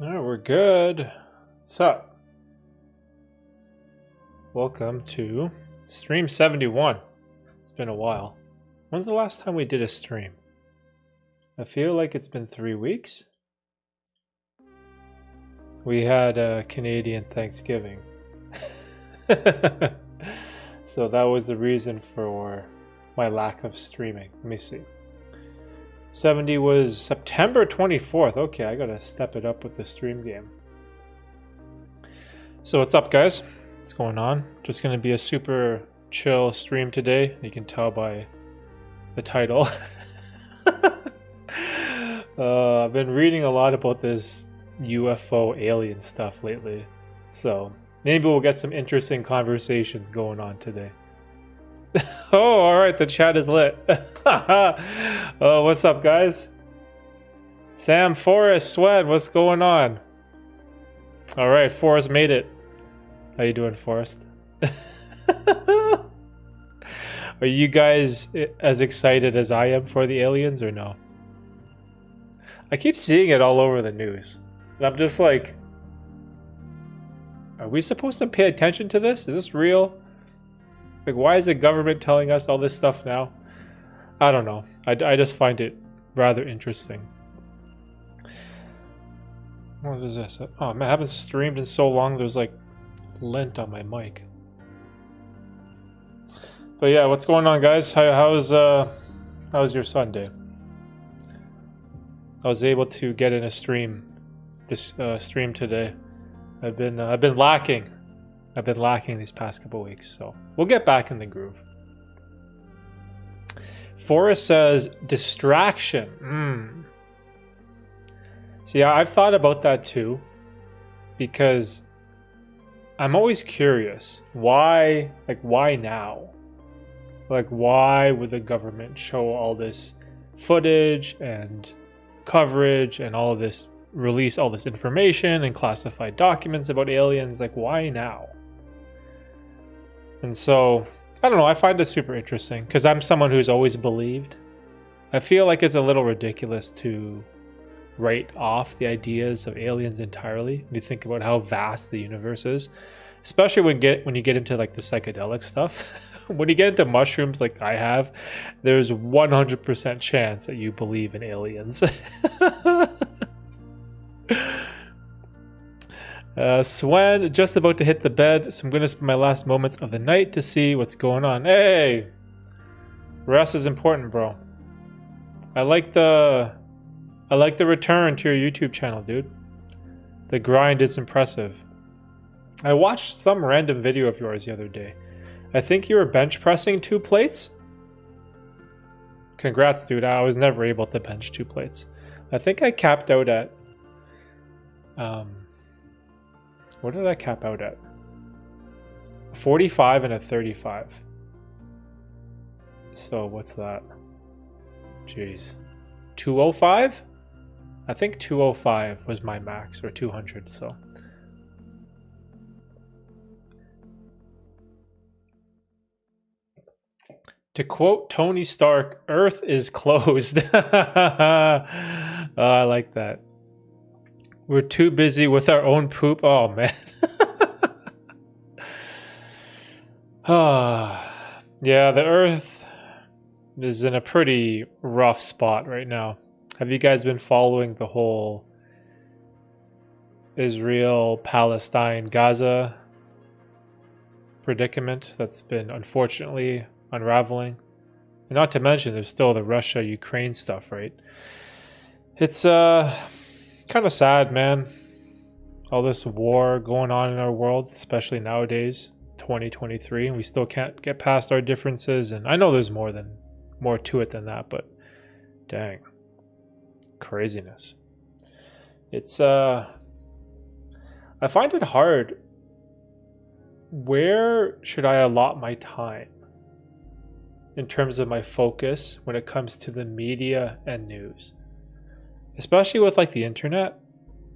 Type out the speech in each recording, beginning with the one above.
Alright, we're good. What's up? Welcome to stream 71. It's been a while. When's the last time we did a stream? I feel like it's been 3 weeks. We had a Canadian Thanksgiving. So that was the reason for my lack of streaming. Let me see. 70 was September 24th. Okay, I gotta step it up with the stream game. So what's up, guys? What's going on? Just gonna be a super chill stream today. You can tell by the title. I've been reading a lot about this UFO alien stuff lately. So maybe we'll get some interesting conversations going on today. Oh, all right. The chat is lit. Oh, what's up, guys? Sam, Forrest, Sweat, what's going on? All right, Forrest made it. How you doing, Forrest? Are you guys as excited as I am for the aliens or no? I keep seeing it all over the news. And I'm just like, are we supposed to pay attention to this? Is this real? Like, why is the government telling us all this stuff now? I don't know. I just find it rather interesting. What is this? Oh man, I haven't streamed in so long. There's like lint on my mic. But yeah, what's going on, guys? How's your Sunday? I was able to get in a stream, stream today. I've been lacking. I've been lacking these past couple weeks, so we'll get back in the groove. Forrest says distraction. See, I've thought about that too, because I'm always curious. Why now? Like, why would the government show all this footage and coverage and all of this, release all this information and classified documents about aliens? Like, why now? And so, I don't know, I find it super interesting because I'm someone who's always believed. I feel like it's a little ridiculous to write off the ideas of aliens entirely when you think about how vast the universe is, especially when you get into like the psychedelic stuff. When you get into mushrooms like I have, there's 100% chance that you believe in aliens. Swen, just about to hit the bed, so I'm going to spend my last moments of the night to see what's going on. Hey! Rest is important, bro. I like the return to your YouTube channel, dude. The grind is impressive. I watched some random video of yours the other day. I think you were bench pressing 2 plates? Congrats, dude. I was never able to bench 2 plates. I think I capped out at... what did I cap out at? 45 and a 35. So what's that? Jeez. 205? I think 205 was my max, or 200, so. To quote Tony Stark, Earth is closed. Oh, I like that. We're too busy with our own poop. Oh, man. Yeah, the Earth is in a pretty rough spot right now. Have you guys been following the whole Israel, Palestine, Gaza predicament that's been unfortunately unraveling? And not to mention, there's still the Russia-Ukraine stuff, right? It's kind of sad, man. All this war going on in our world, especially nowadays, 2023, and we still can't get past our differences. And I know there's more to it than that, but dang, craziness. It's I find it hard. Where should I allot my time in terms of my focus when it comes to the media and news? Especially with like the internet,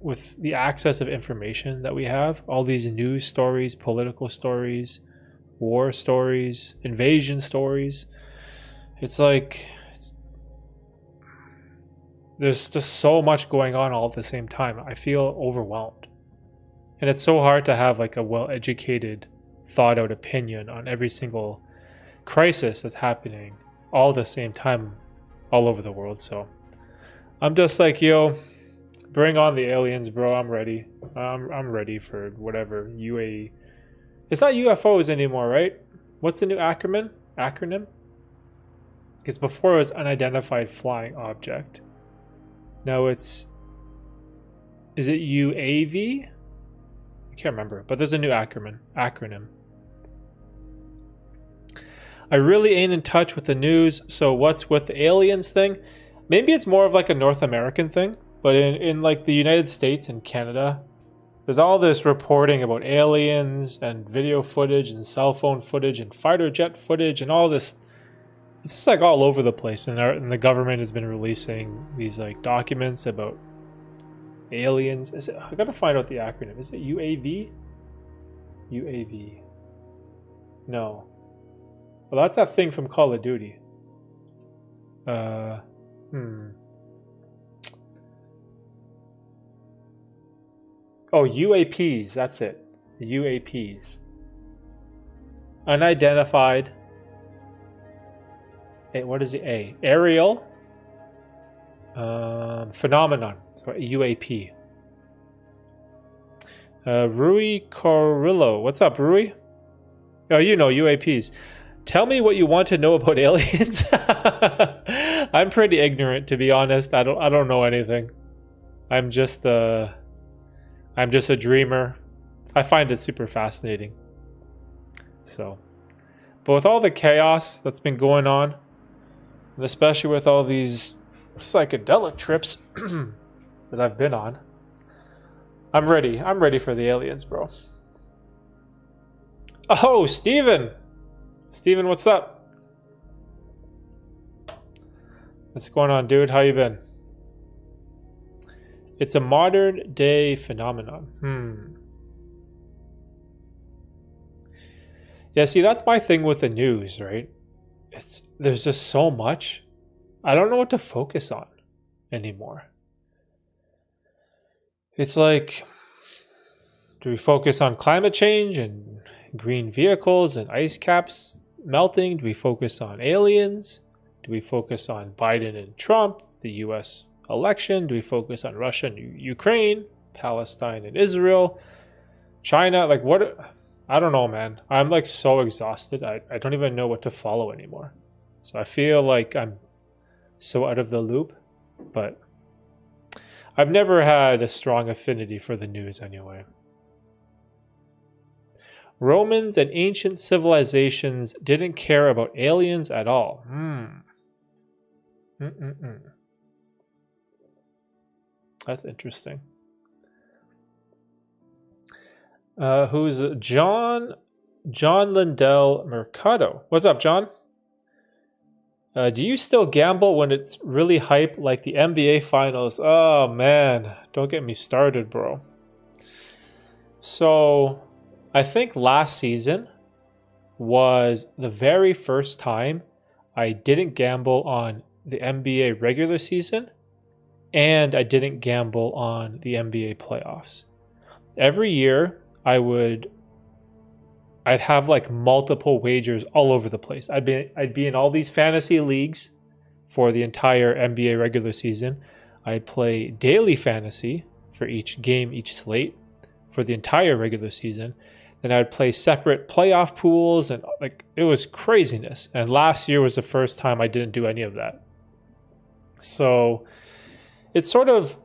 with the access of information that we have, all these news stories, political stories, war stories, invasion stories. It's like there's just so much going on all at the same time. I feel overwhelmed. And it's so hard to have like a well-educated, thought-out opinion on every single crisis that's happening all at the same time all over the world. So I'm just like, yo, bring on the aliens, bro. I'm ready. I'm ready for whatever UAE. It's not UFOs anymore, right? What's the new acronym? Because before it was unidentified flying object. Now is it UAV? I can't remember, but there's a new acronym. I really ain't in touch with the news, so what's with the aliens thing? Maybe it's more of like a North American thing, but in like the United States and Canada, there's all this reporting about aliens and video footage and cell phone footage and fighter jet footage and all this. It's just like all over the place, and the government has been releasing these like documents about aliens. I gotta find out the acronym. Is it UAV? UAV. No. Well, that's that thing from Call of Duty. Oh, UAPs. That's it. UAPs. Unidentified. What is the A? Aerial phenomenon. So UAP. Rui Corillo. What's up, Rui? Oh, you know UAPs. Tell me what you want to know about aliens. I'm pretty ignorant, to be honest. I don't know anything. I'm just a dreamer. I find it super fascinating. So, but with all the chaos that's been going on, and especially with all these psychedelic trips that I've been on, I'm ready. I'm ready for the aliens, bro. Oh, Steven! Steven, what's up? What's going on, dude? How you been? It's a modern day phenomenon. Yeah, see, that's my thing with the news, right? There's just so much. I don't know what to focus on anymore. It's like, do we focus on climate change and green vehicles and ice caps melting? Do we focus on aliens? Do we focus on Biden and Trump, the US election? Do we focus on Russia and Ukraine, Palestine and Israel, China? Like, what? I don't know, man. I'm like so exhausted. I don't even know what to follow anymore. So I feel like I'm so out of the loop, but I've never had a strong affinity for the news anyway. Romans and ancient civilizations didn't care about aliens at all. That's interesting. Who's John Lindell Mercado? What's up, John? Do you still gamble when it's really hype like the NBA Finals? Oh, man. Don't get me started, bro. So, I think last season was the very first time I didn't gamble on the NBA regular season and I didn't gamble on the NBA playoffs. Every year, I'd have like multiple wagers all over the place. I'd be in all these fantasy leagues for the entire NBA regular season. I'd play daily fantasy for each game, each slate for the entire regular season. Then I'd play separate playoff pools, and like it was craziness. And last year was the first time I didn't do any of that. So it's sort of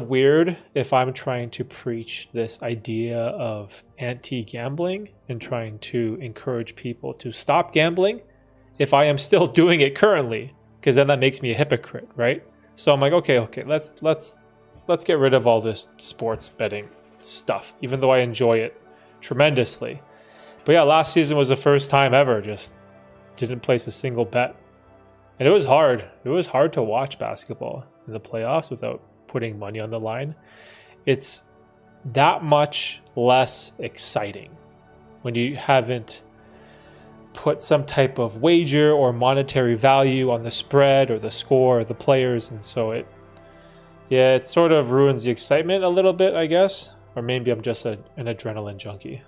weird if I'm trying to preach this idea of anti-gambling and trying to encourage people to stop gambling if I am still doing it currently, because then that makes me a hypocrite, right? So I'm like, okay, let's get rid of all this sports betting stuff, even though I enjoy it tremendously. But yeah, last season was the first time ever just didn't place a single bet. And it was hard. It was hard to watch basketball in the playoffs without putting money on the line. It's that much less exciting when you haven't put some type of wager or monetary value on the spread or the score or the players, and so it sort of ruins the excitement a little bit, I guess. Or maybe I'm just an adrenaline junkie.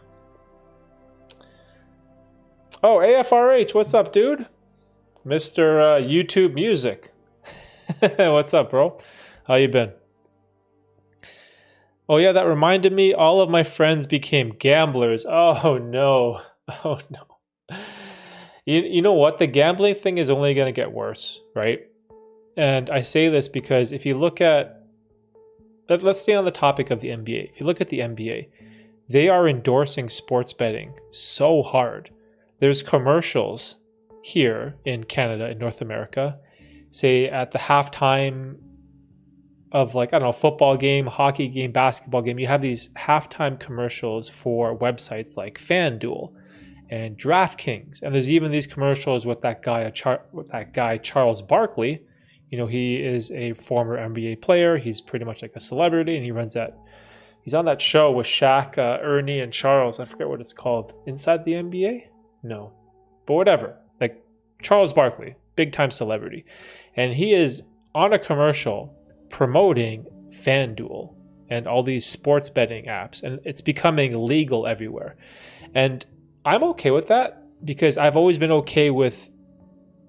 Oh, AFRH, what's up, dude? Mr. YouTube Music. What's up, bro? How you been? Oh yeah, that reminded me, all of my friends became gamblers. Oh no. Oh no. You know what? The gambling thing is only going to get worse, right? And I say this because if you look at, let's stay on the topic of the NBA. If you look at the NBA, they are endorsing sports betting so hard. There's commercials here in Canada, in North America, say at the halftime of, like, I don't know, football game, hockey game, basketball game. You have these halftime commercials for websites like FanDuel and DraftKings, and there's even these commercials with that guy Charles Barkley. You know, he is a former NBA player. He's pretty much like a celebrity, and he's on that show with Shaq, Ernie, and Charles. I forget what it's called. Inside the NBA? No, but whatever. Like Charles Barkley, big time celebrity, and he is on a commercial promoting FanDuel and all these sports betting apps, and it's becoming legal everywhere. And I'm okay with that because I've always been okay with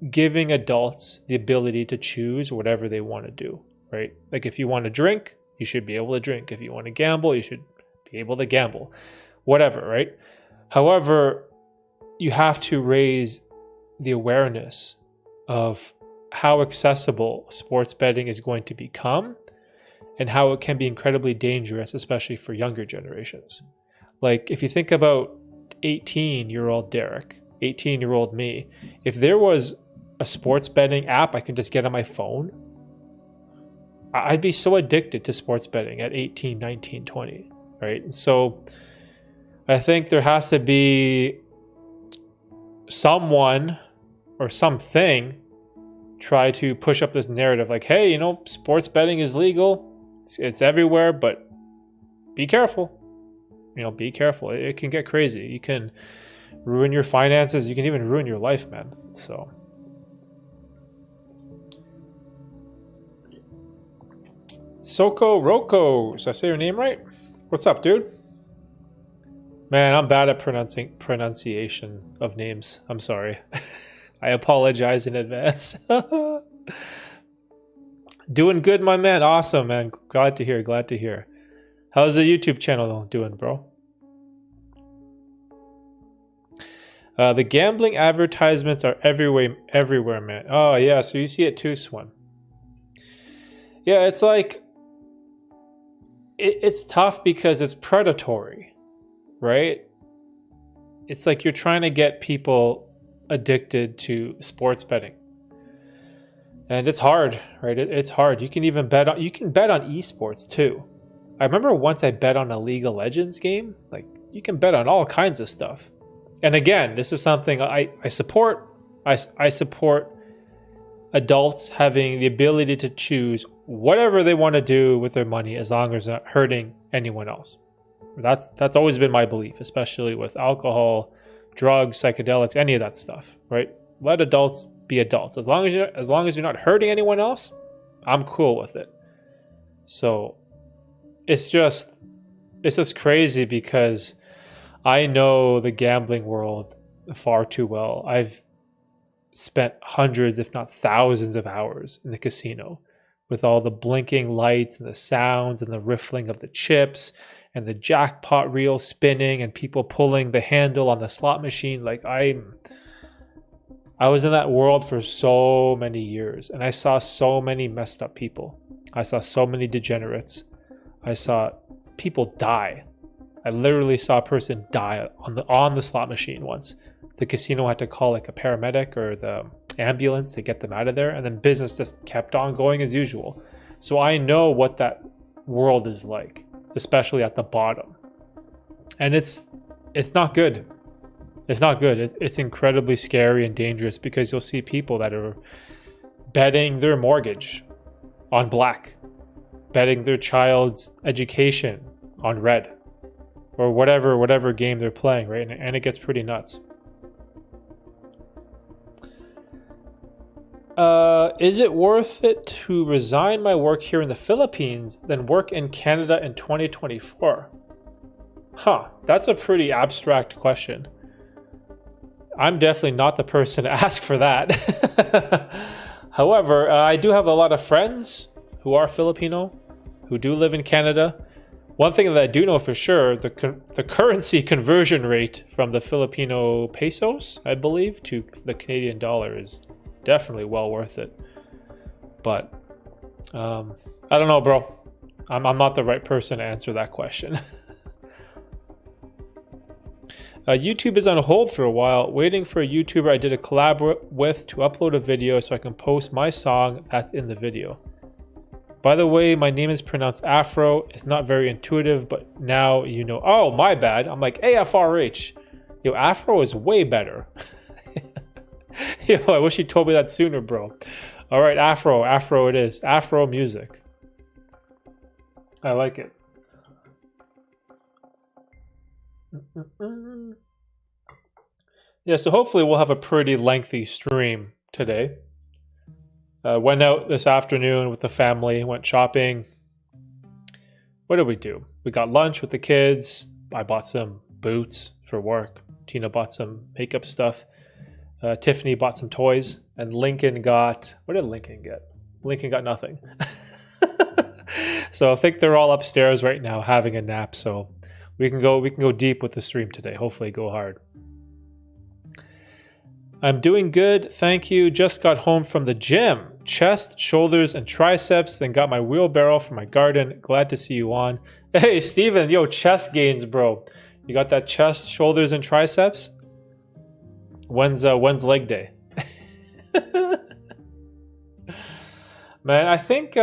giving adults the ability to choose whatever they want to do, right? Like if you want to drink, you should be able to drink. If you want to gamble, you should be able to gamble, whatever, right? However, you have to raise the awareness of how accessible sports betting is going to become and how it can be incredibly dangerous, especially for younger generations. Like if you think about 18-year-old Derek, 18-year-old me, if there was a sports betting app I could just get on my phone, I'd be so addicted to sports betting at 18, 19, 20, right? And so I think there has to be someone or something try to push up this narrative like, hey, you know, sports betting is legal. It's everywhere, but be careful. You know, be careful. It can get crazy. You can ruin your finances. You can even ruin your life, man. So Soko Roko. Did I say your name right? What's up, dude? Man, I'm bad at pronunciation of names. I'm sorry. I apologize in advance. Doing good, my man. Awesome, man. Glad to hear. Glad to hear. How's the YouTube channel doing, bro? The gambling advertisements are everywhere, man. Oh, yeah. So you see it too, Swan. Yeah, it's like, it's tough because it's predatory, right? It's like you're trying to get people addicted to sports betting, and it's hard, right? It's hard. You can even bet on esports too. I remember once I bet on a League of Legends game. Like, you can bet on all kinds of stuff. And again, this is something I support. I support adults having the ability to choose whatever they want to do with their money as long as it's not hurting anyone else. That's always been my belief, especially with alcohol, drugs, psychedelics, any of that stuff, right? Let adults be adults. As long as you're not hurting anyone else, I'm cool with it. So it's just crazy because I know the gambling world far too well. I've spent hundreds, if not thousands of hours in the casino with all the blinking lights and the sounds and the riffling of the chips and the jackpot reel spinning and people pulling the handle on the slot machine. Like, I was in that world for so many years, and I saw so many messed up people. I saw so many degenerates. I saw people die. I literally saw a person die on the slot machine once. The casino had to call like a paramedic or the ambulance to get them out of there, and then business just kept on going as usual. So I know what that world is like, especially at the bottom. And it's not good. It's not good. It's incredibly scary and dangerous because you'll see people that are betting their mortgage on black, betting their child's education on red, or whatever game they're playing, right? And it gets pretty nuts. Is it worth it to resign my work here in the Philippines than work in Canada in 2024? Huh, that's a pretty abstract question. I'm definitely not the person to ask for that. However, I do have a lot of friends who are Filipino, who do live in Canada. One thing that I do know for sure, the currency conversion rate from the Filipino pesos, I believe, to the Canadian dollar is definitely well worth it. But I don't know, bro. I'm not the right person to answer that question. YouTube is on hold for a while, waiting for a YouTuber I did a collab with to upload a video so I can post my song that's in the video. By the way, my name is pronounced Afro. It's not very intuitive, but now you know. Oh, my bad. I'm like, AFRH. Yo, Afro is way better. Yo, I wish you told me that sooner, bro. All right, Afro it is. Afro music. I like it. Yeah, so hopefully we'll have a pretty lengthy stream today. Went out this afternoon with the family, went shopping. What did we do? We got lunch with the kids. I bought some boots for work. Tina bought some makeup stuff. Tiffany bought some toys. And Lincoln got... What did Lincoln get? Lincoln got nothing. So I think they're all upstairs right now having a nap. So we can go deep with the stream today. Hopefully go hard. I'm doing good, thank you. Just got home from the gym. Chest, shoulders, and triceps, then got my wheelbarrow for my garden. Glad to see you on. Hey, Steven, yo, chest gains, bro. You got that chest, shoulders, and triceps? When's leg day? Man, I think,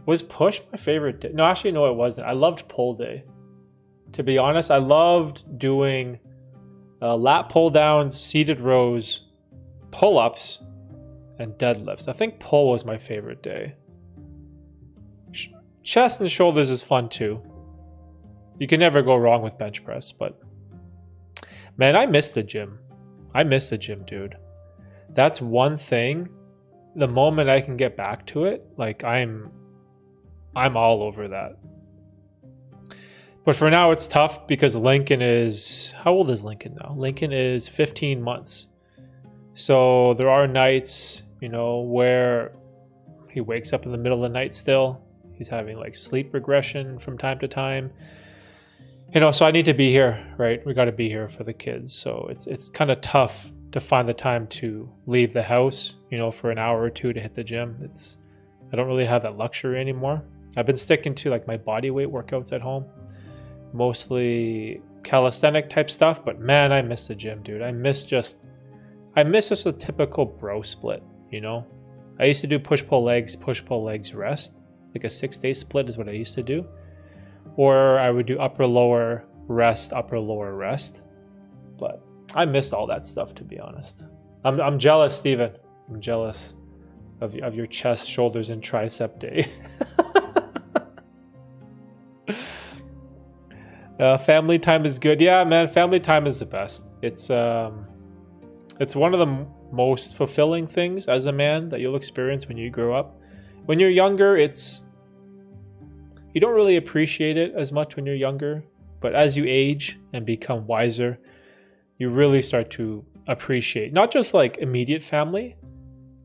was push my favorite day? No, actually, no, it wasn't. I loved pull day. To be honest, I loved doing... lat pull downs, seated rows, pull-ups, and deadlifts. I think pull was my favorite day. Chest and shoulders is fun too. You can never go wrong with bench press, but man, I miss the gym. I miss the gym, dude. That's one thing. The moment I can get back to it, like I'm all over that. But for now, it's tough because Lincoln is... How old is Lincoln now? Lincoln is 15 months. So there are nights, you know, where he wakes up in the middle of the night still. He's having like sleep regression from time to time. You know, so I need to be here, right? We got to be here for the kids. So it's kind of tough to find the time to leave the house, you know, for an hour or two to hit the gym. I don't really have that luxury anymore. I've been sticking to like my body weight workouts at home. Mostly calisthenic type stuff, but man, I miss the gym, dude. I miss just a typical bro split, you know? I used to do push-pull legs, rest. Like a 6-day split is what I used to do. Or I would do upper-lower rest. But I miss all that stuff, to be honest. I'm jealous, Steven. I'm jealous of your chest, shoulders, and tricep day. Family time is good. Yeah, man, family time is the best. It's one of the most fulfilling things as a man that you'll experience when you grow up. When you're younger, you don't really appreciate it as much when you're younger, but as you age and become wiser, you really start to appreciate not just like immediate family,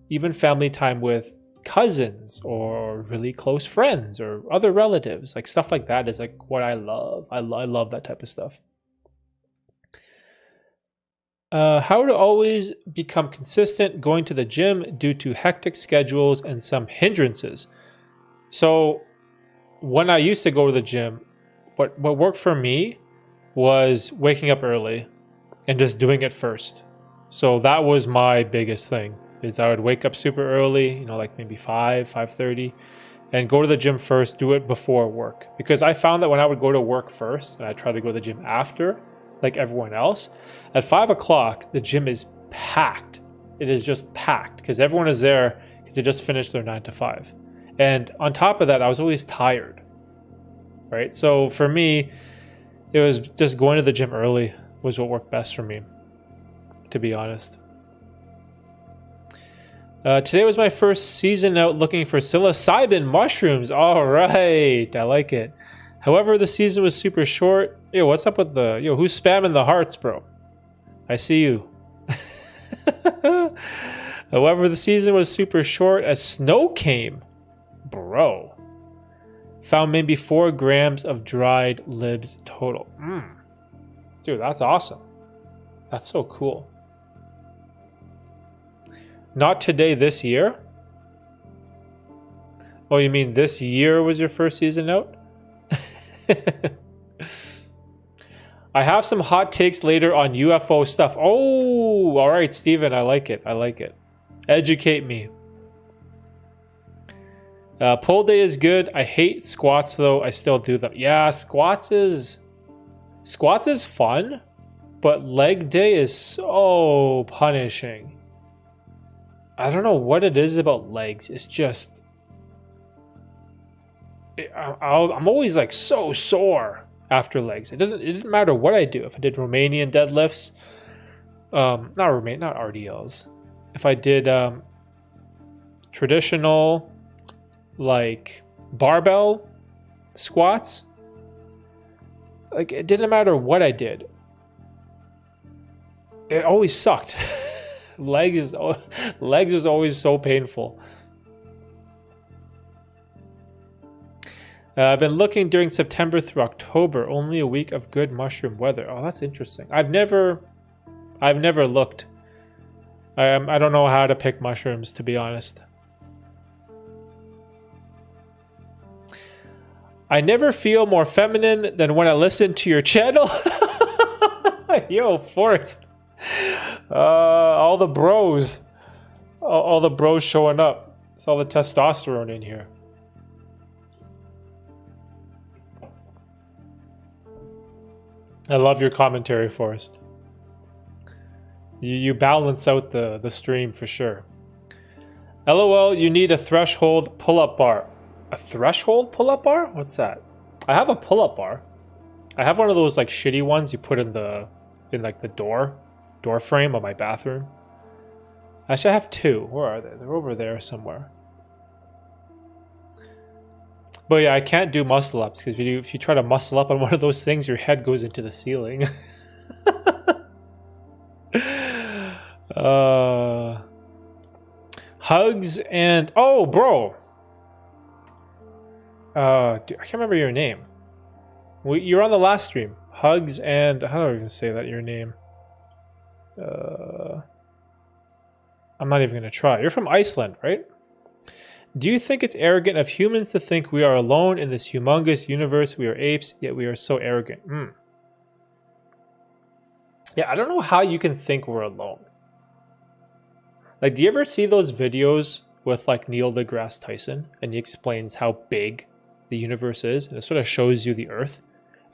even family time with cousins or really close friends or other relatives. Like stuff like that is like what I love. I love that type of stuff. How to always become consistent going to the gym due to hectic schedules and some hindrances. So when I used to go to the gym, what worked for me was waking up early and just doing it first. So that was my biggest thing. Is I would wake up super early, you know, like maybe 5:30, and go to the gym first, do it before work. Because I found that when I would go to work first, and I try to go to the gym after, like everyone else, at 5 o'clock, the gym is packed. It is just packed, because everyone is there because they just finished their 9 to 5. And on top of that, I was always tired, right? So for me, it was just going to the gym early was what worked best for me, to be honest. Today was my first season out looking for psilocybin mushrooms. All right, I like it. However, the season was super short. Yo, what's up with the... Yo, who's spamming the hearts, bro? I see you. However, the season was super short as snow came. Bro. Found maybe 4 grams of dried libs total. Dude, that's awesome. That's so cool. Not today, this year? Oh, you mean this year was your first season out? I have some hot takes later on UFO stuff. Oh, all right, Steven. I like it. I like it. Educate me. Pull day is good. I hate squats, though. I still do them. Yeah, squats is fun, but leg day is so punishing. I don't know what it is about legs. It's just... I'm always like so sore after legs. It didn't matter what I do. If I did Romanian deadlifts, not RDLs. If I did traditional like barbell squats, like it didn't matter what I did. It always sucked. legs is always so painful. I've been looking during September through October, only a week of good mushroom weather. Oh, that's interesting. I've never looked. I don't know how to pick mushrooms, to be honest. I never feel more feminine than when I listen to your channel. Yo, Forrest. All the bros. All the bros showing up. It's all the testosterone in here. I love your commentary, Forrest. You balance out the stream for sure. LOL, you need a threshold pull-up bar. A threshold pull-up bar? What's that? I have a pull-up bar. I have one of those like shitty ones you put in like the door frame of my bathroom. Actually, I have 2. Where are they? They're over there somewhere. But yeah, I can't do muscle ups because if you try to muscle up on one of those things, your head goes into the ceiling. Hugs and bro. Dude, I can't remember your name. You're on the last stream. Hugs and how do I even say that your name? I'm not even gonna try. You're from Iceland, right? Do you think it's arrogant of humans to think we are alone in this humongous universe? We are apes, yet we are so arrogant. Yeah, I don't know how you can think we're alone. Like, do you ever see those videos with like Neil deGrasse Tyson and he explains how big the universe is and it sort of shows you the Earth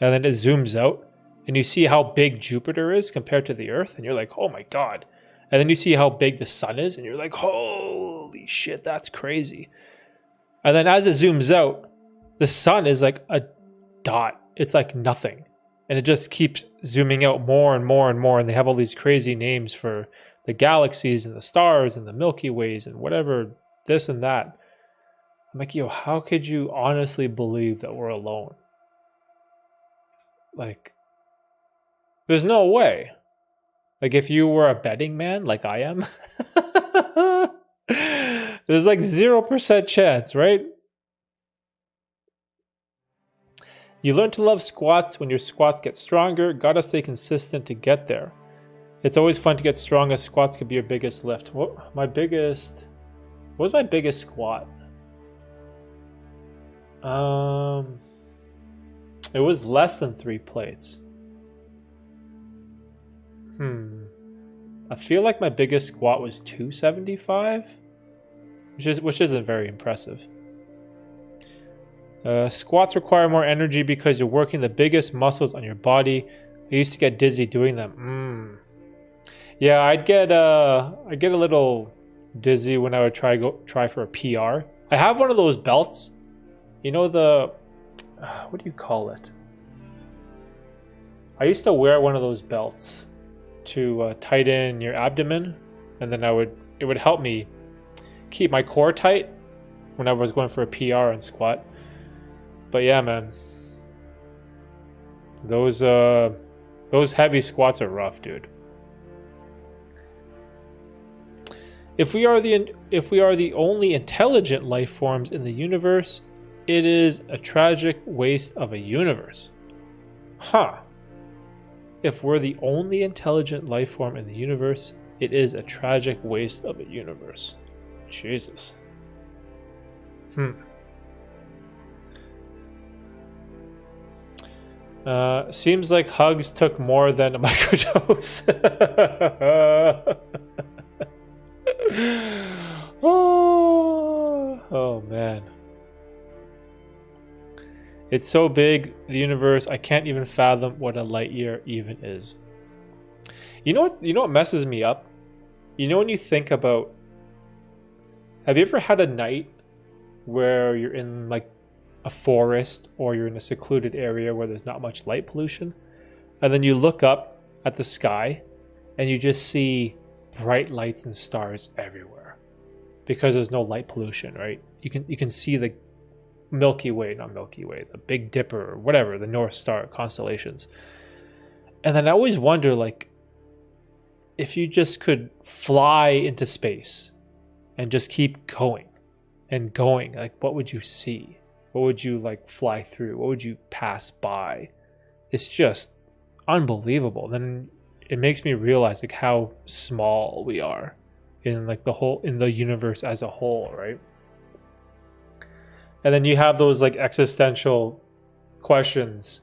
and then it zooms out and you see how big Jupiter is compared to the Earth and you're like, oh my God. And then you see how big the sun is and you're like, holy shit, that's crazy. And then as it zooms out, the sun is like a dot. It's like nothing. And it just keeps zooming out more and more and more. And they have all these crazy names for the galaxies and the stars and the Milky Ways and whatever, this and that. I'm like, yo, how could you honestly believe that we're alone? Like, there's no way. Like, if you were a betting man, like I am, there's like 0% chance, right? You learn to love squats when your squats get stronger. Gotta stay consistent to get there. It's always fun to get strong as squats could be your biggest lift. What was my biggest squat? It was less than 3 plates. I feel like my biggest squat was 275, which isn't very impressive. Squats require more energy because you're working the biggest muscles on your body. I used to get dizzy doing them. Yeah, I'd get a little dizzy when I would try for a PR. I have one of those belts. You know the what do you call it? I used to wear one of those belts to tighten your abdomen, and then it would help me keep my core tight when I was going for a PR and squat. But yeah, man, those heavy squats are rough, dude. If we are the only intelligent life forms in the universe, it is a tragic waste of a universe. Huh. If we're the only intelligent life form in the universe, it is a tragic waste of a universe. Jesus. Seems like hugs took more than a microdose. Oh man. It's so big, the universe, I can't even fathom what a light year even is. You know what messes me up? You know when you think about, have you ever had a night where you're in like a forest or you're in a secluded area where there's not much light pollution, and then you look up at the sky and you just see bright lights and stars everywhere because there's no light pollution, right? You can see the Milky Way, not Milky Way, the Big Dipper or whatever, the North Star constellations. And then I always wonder, like, if you just could fly into space and just keep going and going, like, what would you see? What would you like fly through? What would you pass by? It's just unbelievable. Then it makes me realize like how small we are in like in the universe as a whole, right? And then you have those like existential questions.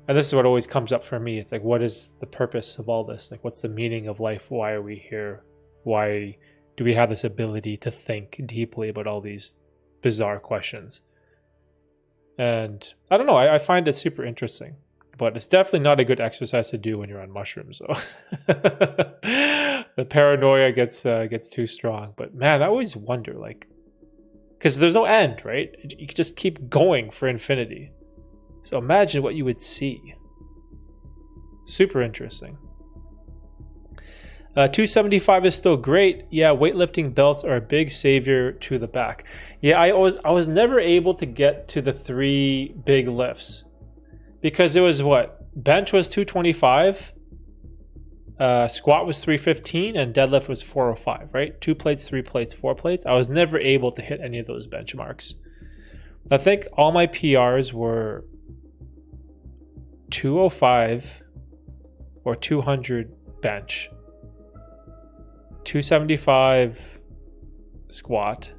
And this is what always comes up for me. It's like, what is the purpose of all this? Like, what's the meaning of life? Why are we here? Why do we have this ability to think deeply about all these bizarre questions? And I don't know, I find it super interesting, but it's definitely not a good exercise to do when you're on mushrooms. So the paranoia gets too strong. But man, I always wonder, like, because there's no end, right? You can just keep going for infinity. So imagine what you would see. Super interesting. 275 is still great. Yeah, weightlifting belts are a big savior to the back. Yeah, I was never able to get to the 3 big lifts because it was what? Bench was 225, squat was 315, and deadlift was 405, right? 2 plates, 3 plates, 4 plates. I was never able to hit any of those benchmarks. I think all my PRs were 205 or 200 bench, 275 squat,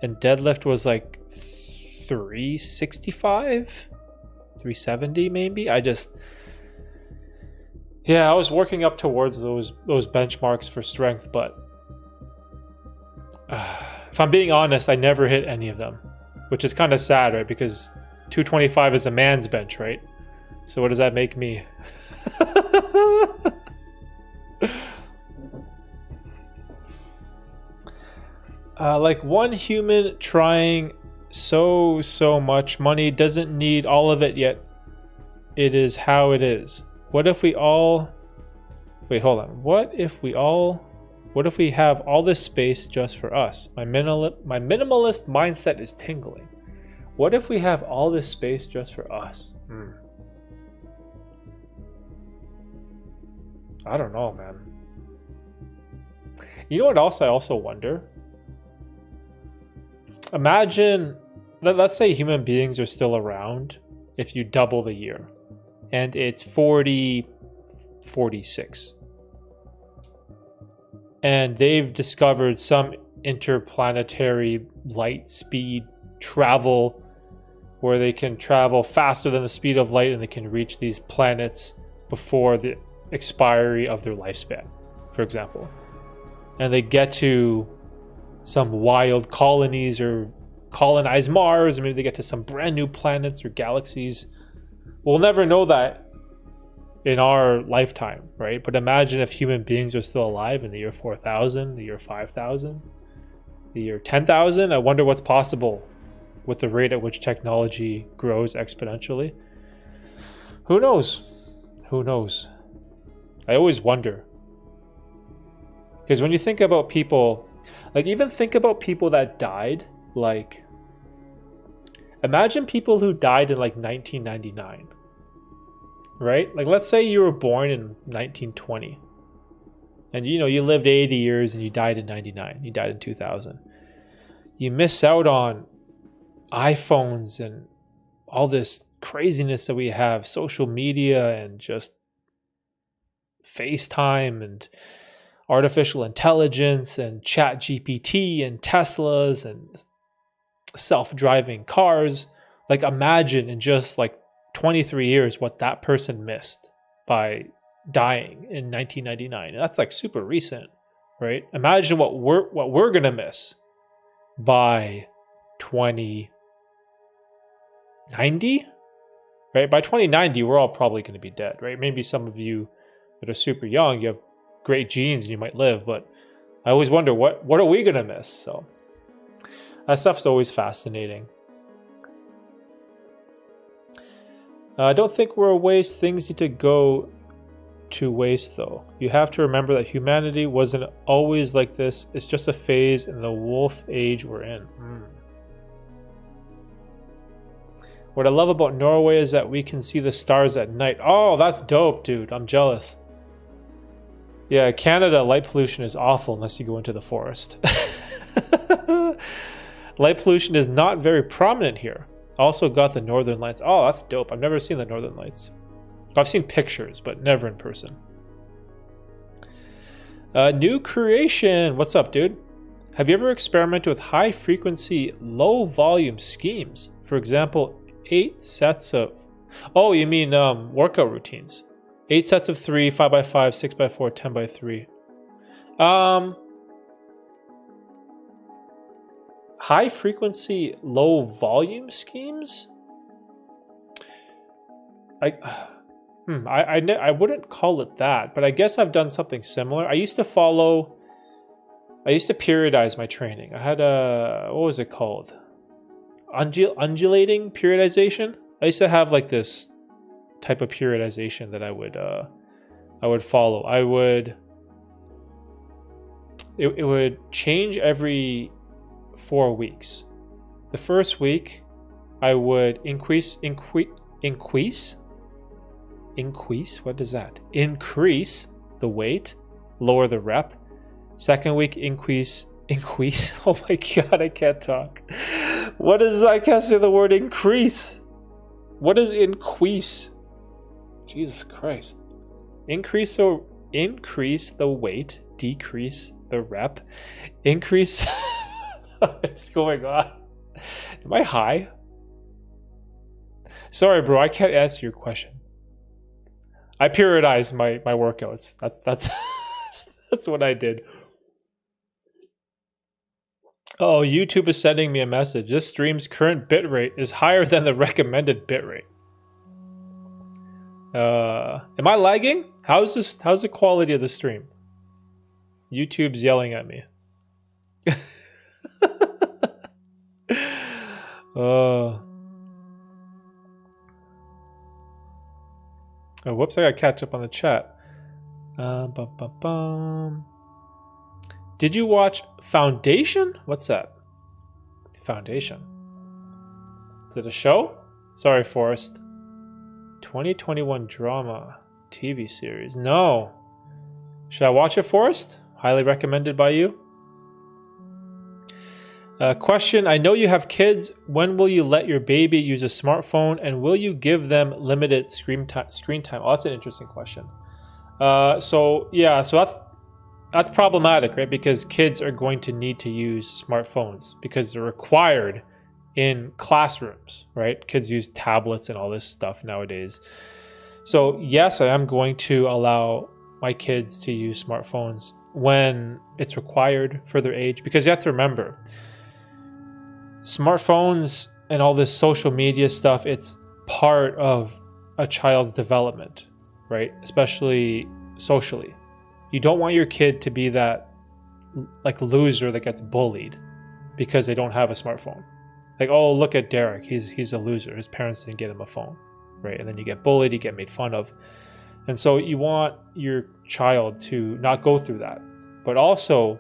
and deadlift was like 365, 370 maybe. I was working up towards those benchmarks for strength, but if I'm being honest, I never hit any of them, which is kind of sad, right? Because 225 is a man's bench, right? So what does that make me? Like one human trying so much money doesn't need all of it yet. It is how it is. What if we all... Wait, hold on. What if we have all this space just for us? My minimalist mindset is tingling. What if we have all this space just for us? I don't know, man. You know what else I also wonder? Imagine, let's say human beings are still around if you double the year. And it's 46. And they've discovered some interplanetary light speed travel where they can travel faster than the speed of light and they can reach these planets before the expiry of their lifespan, for example. And they get to some wild colonies or colonize Mars, or maybe they get to some brand new planets or galaxies. We'll never know that in our lifetime, right? But imagine if human beings are still alive in the year 4000, the year 5000, the year 10,000. I wonder what's possible with the rate at which technology grows exponentially. Who knows? Who knows? I always wonder. Because when you think about people, like even think about people that died, like imagine people who died in like 1999, right? Like let's say you were born in 1920 and you lived 80 years and you died in 99, you died in 2000. You miss out on iPhones and all this craziness that we have, social media and just FaceTime and artificial intelligence and chat GPT and Teslas and self-driving cars. Like imagine in just like 23 years what that person missed by dying in 1999. And that's like super recent, right? Imagine what we're going to miss by 2090, right? By 2090, we're all probably going to be dead, right? Maybe some of you that are super young, you have great genes and you might live, but I always wonder what are we going to miss? So that stuff's always fascinating. I don't think we're a waste. Things need to go to waste though. You have to remember that humanity wasn't always like this. It's just a phase in the wolf age we're in. What I love about Norway is that we can see the stars at night. Oh, that's dope, dude. I'm jealous. Yeah, Canada, light pollution is awful unless you go into the forest. Light pollution is not very prominent here. Also got the Northern Lights. Oh, that's dope. I've never seen the Northern Lights. I've seen pictures, but never in person. New creation. What's up, dude? Have you ever experimented with high frequency, low volume schemes? For example, 8 sets of... Oh, you mean workout routines. 8 sets of 3, 5x5, 6x4, 10x3. High frequency, low volume schemes? I wouldn't call it that, but I guess I've done something similar. I used to periodize my training. I had what was it called? Undulating periodization. I used to have like this type of periodization that I would follow. It would change every 4 weeks. The first week I would increase, what is that? Increase the weight, lower the rep. Second week, increase. Oh my God, I can't talk. I can't say the word increase. What is increase? Jesus Christ. Increase the weight, decrease the rep, increase. What's going on? Am I high? Sorry, bro, I can't answer your question. I periodized my workouts. That's that's what I did. Oh, YouTube is sending me a message. This stream's current bitrate is higher than the recommended bitrate. Am I lagging? How's the quality of the stream? YouTube's yelling at me. Oh, whoops, I gotta catch up on the chat. Did you watch Foundation? What's that? Foundation. Is it a show? Sorry, Forrest. 2021 drama TV series. No. Should I watch it, Forrest? Highly recommended by you. Question, I know you have kids. When will you let your baby use a smartphone, and will you give them limited screen time? Oh, that's an interesting question. So that's problematic, right? Because kids are going to need to use smartphones because they're required in classrooms, right? Kids use tablets and all this stuff nowadays. So yes, I am going to allow my kids to use smartphones when it's required for their age, because you have to remember, smartphones and all this social media stuff, it's part of a child's development, right? Especially socially. You don't want your kid to be that like loser that gets bullied because they don't have a smartphone. Like, oh, look at Derek, he's a loser. His parents didn't get him a phone, right? And then you get bullied, you get made fun of. And so you want your child to not go through that. But also,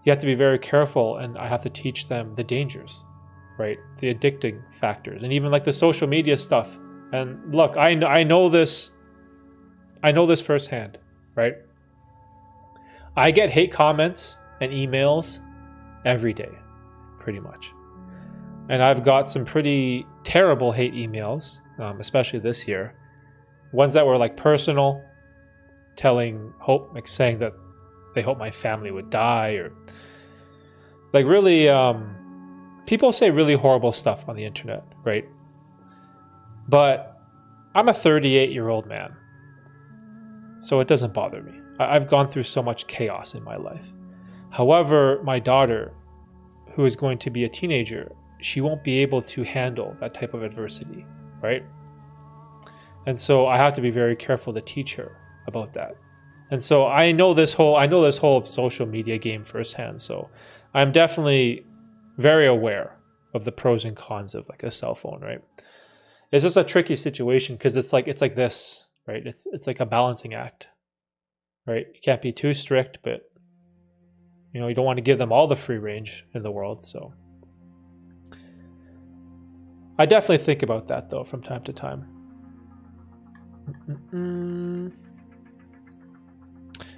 you have to be very careful, and I have to teach them the dangers, right? The addicting factors, and even like the social media stuff. And look, I know this firsthand, right? I get hate comments and emails every day, pretty much. And I've got some pretty terrible hate emails, especially this year. Ones that were like personal, saying that they hope my family would die, or like really, people say really horrible stuff on the internet, right? But I'm a 38-year-old man, so it doesn't bother me. I've gone through so much chaos in my life. However, my daughter, who is going to be a teenager, she won't be able to handle that type of adversity, right? And so I have to be very careful to teach her about that. And so I know this whole social media game firsthand. So I'm definitely very aware of the pros and cons of like a cell phone, right? It's just a tricky situation because it's like this, right? It's like a balancing act, right? You can't be too strict, but you don't want to give them all the free range in the world. So I definitely think about that though from time to time.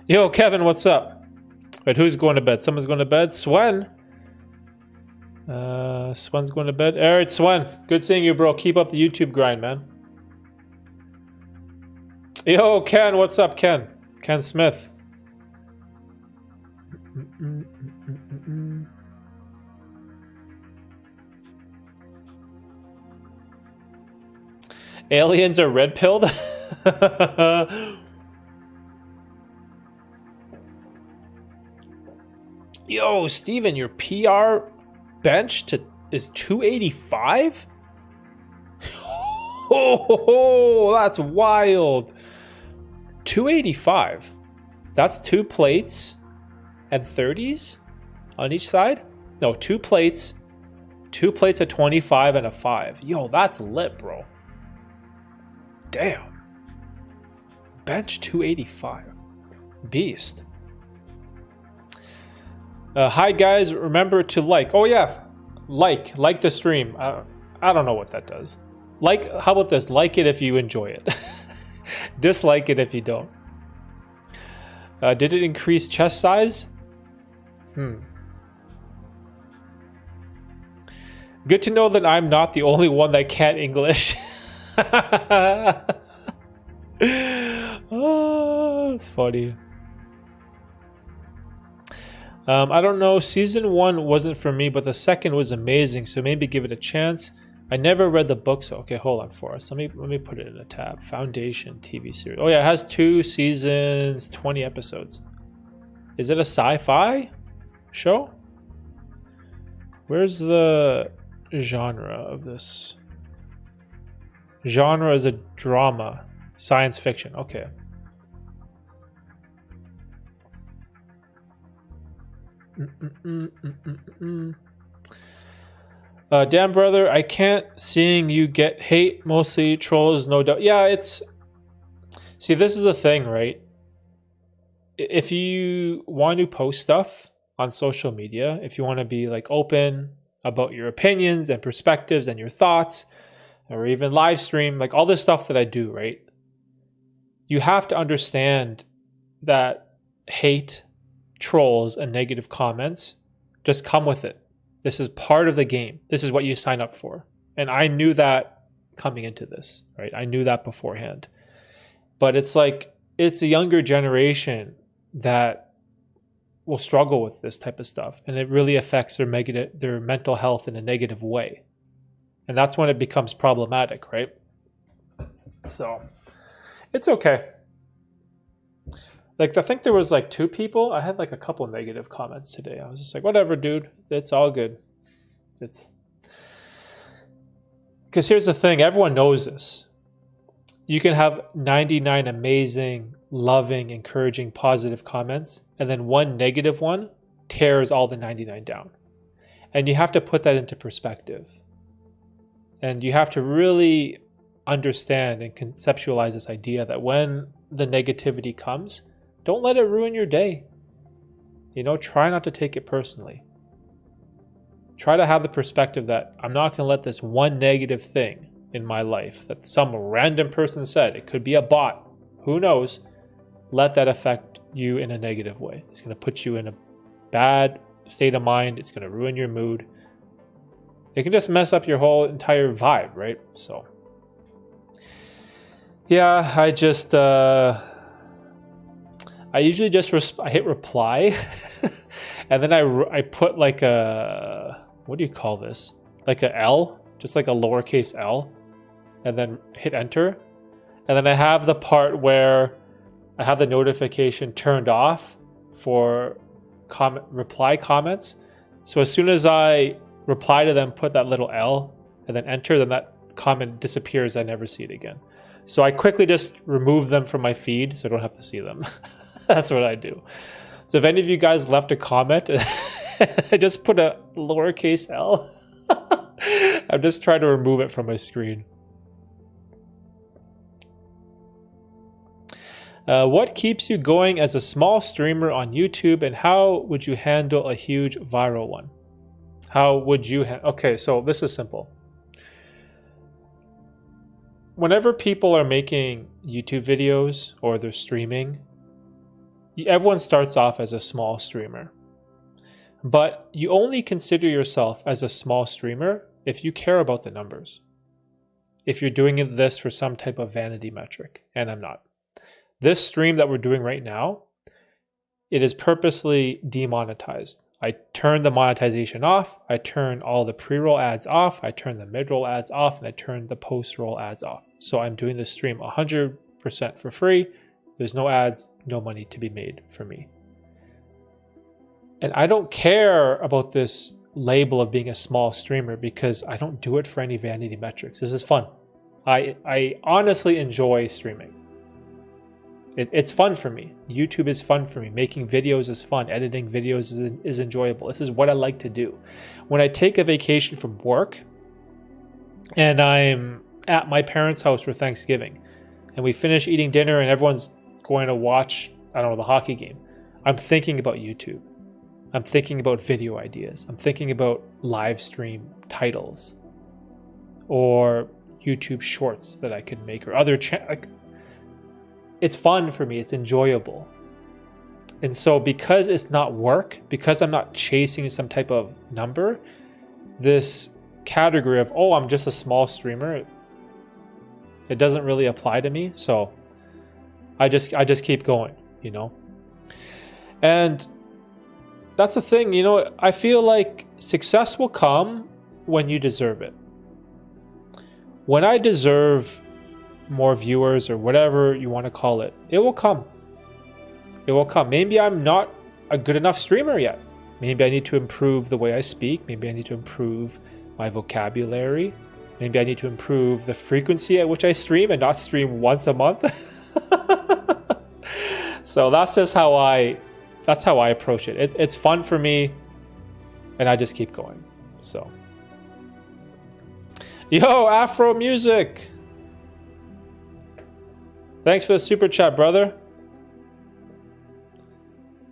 Yo, Kevin, what's up? Wait, who's going to bed? Someone's going to bed? Swen? Swen's going to bed. All right, Swen. Good seeing you, bro. Keep up the YouTube grind, man. Yo, Ken, what's up, Ken? Ken Smith. Aliens are red-pilled? Yo, Steven, your PR bench is 285? Oh, that's wild. 285. That's 2 plates and 30s on each side? No, 2 plates. 2 plates at 25 and a 5. Yo, that's lit, bro. Damn. Bench 285. Beast. Hi guys, remember to like. Oh yeah, like the stream. I don't know what that does. How about this? Like it if you enjoy it. Dislike it if you don't. Did it increase chest size? Good to know that I'm not the only one that can't English. Oh, it's funny. I don't know. Season 1 wasn't for me, but the second was amazing, so maybe give it a chance. I never read the book, so okay, hold on for us. Let me put it in a tab. Foundation TV series. Oh yeah, it has 2 seasons, 20 episodes. Is it a sci-fi show? Where's the genre of this? Genre is a drama, science fiction. Okay. Damn brother, I can't seeing you get hate, mostly trolls, no doubt. Yeah, see, this is the thing, right? If you want to post stuff on social media, if you want to be like open about your opinions and perspectives and your thoughts, or even live stream, like all this stuff that I do, right? You have to understand that hate, trolls, and negative comments just come with it. This is part of the game. This is what you sign up for. And I knew that coming into this, right? I knew that beforehand. But it's like, it's a younger generation that will struggle with this type of stuff. And it really affects their mental health in a negative way. And that's when it becomes problematic, right? So it's okay. Like, I think there was like 2 people. I had like a couple negative comments today. I was just like, whatever, dude. It's all good. It's because here's the thing. Everyone knows this. You can have 99 amazing, loving, encouraging, positive comments, and then one negative one tears all the 99 down. And you have to put that into perspective. And you have to really understand and conceptualize this idea that when the negativity comes, don't let it ruin your day. You know, try not to take it personally. Try to have the perspective that I'm not going to let this one negative thing in my life that some random person said, it could be a bot, who knows, let that affect you in a negative way. It's going to put you in a bad state of mind. It's going to ruin your mood. It can just mess up your whole entire vibe, right? So, yeah, I usually just I hit reply, and then I put like a, what do you call this? Like a L, just like a lowercase L, and then hit enter. And then I have the part where I have the notification turned off for reply comments. So as soon as I reply to them, put that little L and then enter, then that comment disappears. I never see it again. So I quickly just remove them from my feed so I don't have to see them. That's what I do. So if any of you guys left a comment, I just put a lowercase L. I'm just trying to remove it from my screen. What keeps you going as a small streamer on YouTube, and how would you handle a huge viral one? How would you okay, so this is simple. Whenever people are making YouTube videos or they're streaming, everyone starts off as a small streamer. But you only consider yourself as a small streamer if you care about the numbers. If you're doing this for some type of vanity metric, and I'm not. This stream that we're doing right now, it is purposely demonetized. I turn the monetization off, I turn all the pre-roll ads off, I turn the mid-roll ads off, and I turn the post-roll ads off. So I'm doing this stream 100% for free. There's no ads, no money to be made for me. And I don't care about this label of being a small streamer because I don't do it for any vanity metrics. This is fun. I honestly enjoy streaming. It's fun for me. YouTube is fun for me. Making videos is fun. Editing videos is enjoyable. This is what I like to do. When I take a vacation from work and I'm at my parents' house for Thanksgiving and we finish eating dinner and everyone's going to watch, I don't know, the hockey game, I'm thinking about YouTube. I'm thinking about video ideas. I'm thinking about live stream titles or YouTube shorts that I could make or other it's fun for me. It's enjoyable. And so because it's not work, because I'm not chasing some type of number, this category of, oh, I'm just a small streamer, it doesn't really apply to me. So I just keep going, you know? And that's the thing, you know, I feel like success will come when you deserve it. When I deserve more viewers or whatever you want to call it, it will come. It will come. Maybe I'm not a good enough streamer yet. Maybe I need to improve the way I speak. Maybe I need to improve my vocabulary. Maybe I need to improve the frequency at which I stream and not stream once a month. So that's just how I approach it. It's fun for me and I just keep going. So, yo, Afro Music. Thanks for the super chat, brother.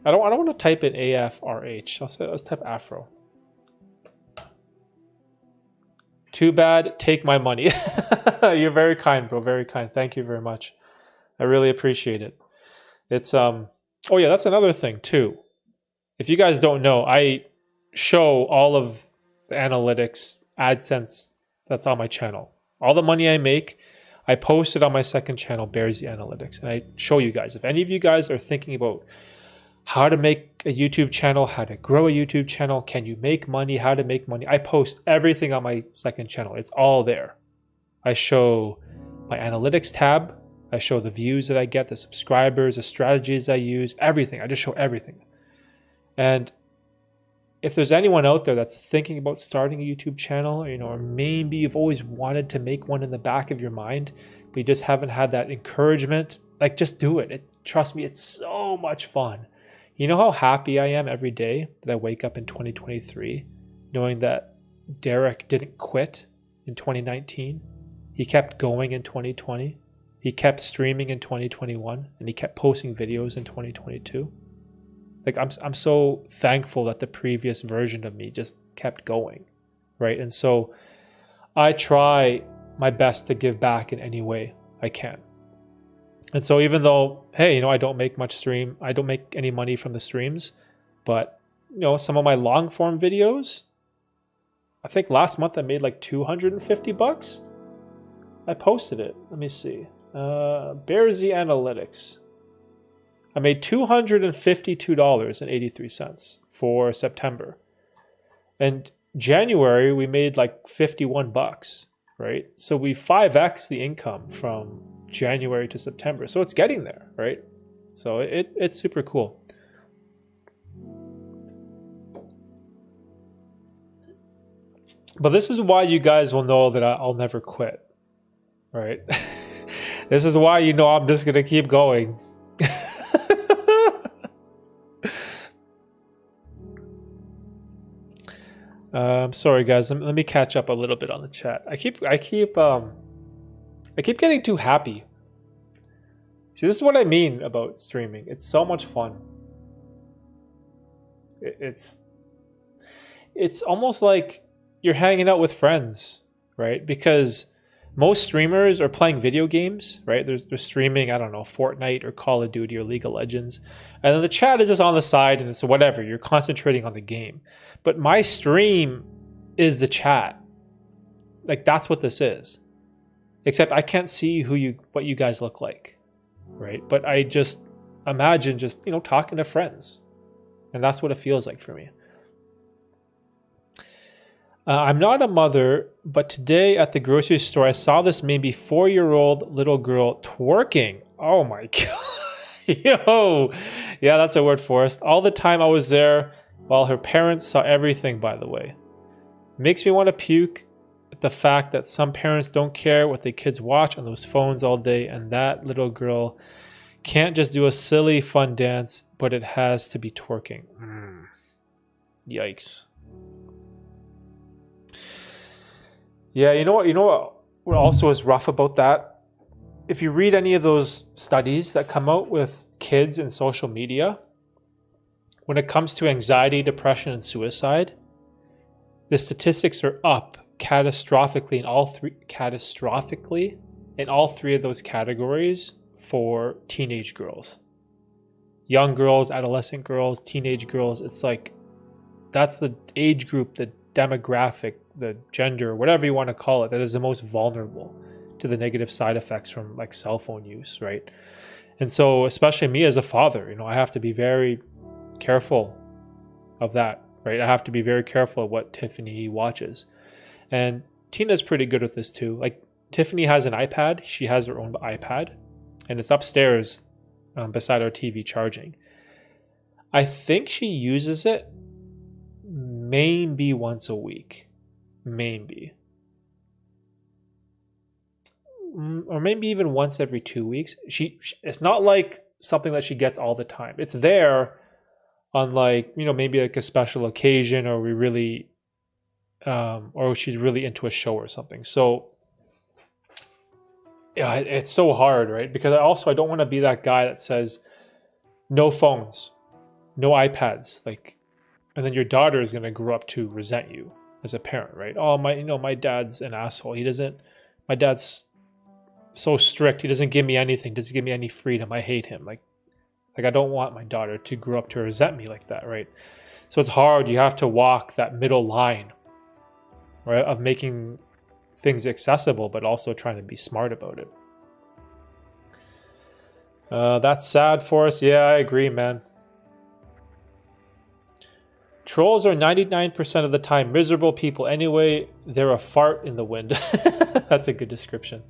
I don't want to type in AFRH. Let's type Afro. Too bad. Take my money. You're very kind, bro. Very kind. Thank you very much. I really appreciate it. It's oh yeah, that's another thing too. If you guys don't know, I show all of the analytics, AdSense that's on my channel. All the money I make, I post it on my second channel, Bears the Analytics, and I show you guys. If any of you guys are thinking about how to make a YouTube channel, how to grow a YouTube channel, can you make money, how to make money, I post everything on my second channel. It's all there. I show my analytics tab. I show the views that I get, the subscribers, the strategies I use, everything. I just show everything. And if there's anyone out there that's thinking about starting a YouTube channel, you know, or maybe you've always wanted to make one in the back of your mind, but you just haven't had that encouragement, like just do it. Trust me, it's so much fun. You know how happy I am every day that I wake up in 2023 knowing that Derek didn't quit in 2019. He kept going in 2020. He kept streaming in 2021 and he kept posting videos in 2022. Like I'm so thankful that the previous version of me just kept going, right? And so I try my best to give back in any way I can. And so even though, hey, I don't make I don't make any money from the streams, but some of my long form videos, I think last month I made like $250. I posted it. Let me see. Bearsy Analytics. I made $252.83 for September. And January we made like $51, right? So we 5x the income from January to September. So it's getting there, right? So it's super cool. But this is why you guys will know that I'll never quit, right? This is why I'm just going to keep going. Sorry guys, let me catch up a little bit on the chat. I keep getting too happy. See, this is what I mean about streaming. It's so much fun. It's almost like you're hanging out with friends, right? Because most streamers are playing video games, right? They're streaming, I don't know, Fortnite or Call of Duty or League of Legends. And then the chat is just on the side and it's whatever. You're concentrating on the game. But my stream is the chat. Like, that's what this is. Except I can't see what you guys look like, right? But I just imagine just, talking to friends. And that's what it feels like for me. I'm not a mother, but today at the grocery store, I saw this maybe 4-year-old little girl twerking. Oh my God. Yo. Yeah, that's a word, Forrest. All the time I was there while her parents saw everything, by the way. Makes me want to puke at the fact that some parents don't care what their kids watch on those phones all day, and that little girl can't just do a silly, fun dance, but it has to be twerking. Yikes. Yeah, you know what also is rough about that? If you read any of those studies that come out with kids and social media, when it comes to anxiety, depression, and suicide, the statistics are up catastrophically in all three of those categories for teenage girls. Young girls, adolescent girls, teenage girls. It's like, that's the age group, the demographic, the gender, whatever you want to call it, that is the most vulnerable to the negative side effects from like cell phone use, right? And so especially me as a father, I have to be very careful of that, right? I have to be very careful of what Tiffany watches. And Tina's pretty good with this too. Like, Tiffany has an iPad. She has her own iPad and it's upstairs beside our TV charging. I think she uses it maybe once a week. Maybe. Or maybe even once every 2 weeks. It's not like something that she gets all the time. It's there on like, maybe like a special occasion, or we really or she's really into a show or something. So yeah, it's so hard, right? Because I don't want to be that guy that says no phones, no iPads, like, and then your daughter is going to grow up to resent you as a parent, right? Oh, my dad's an asshole. My dad's so strict. He doesn't give me anything. Doesn't give me any freedom. I hate him. Like I don't want my daughter to grow up to resent me like that, right? So it's hard. You have to walk that middle line, right, of making things accessible, but also trying to be smart about it. That's sad for us. Yeah, I agree, man. Trolls are 99% of the time miserable people anyway. They're a fart in the wind. That's a good description.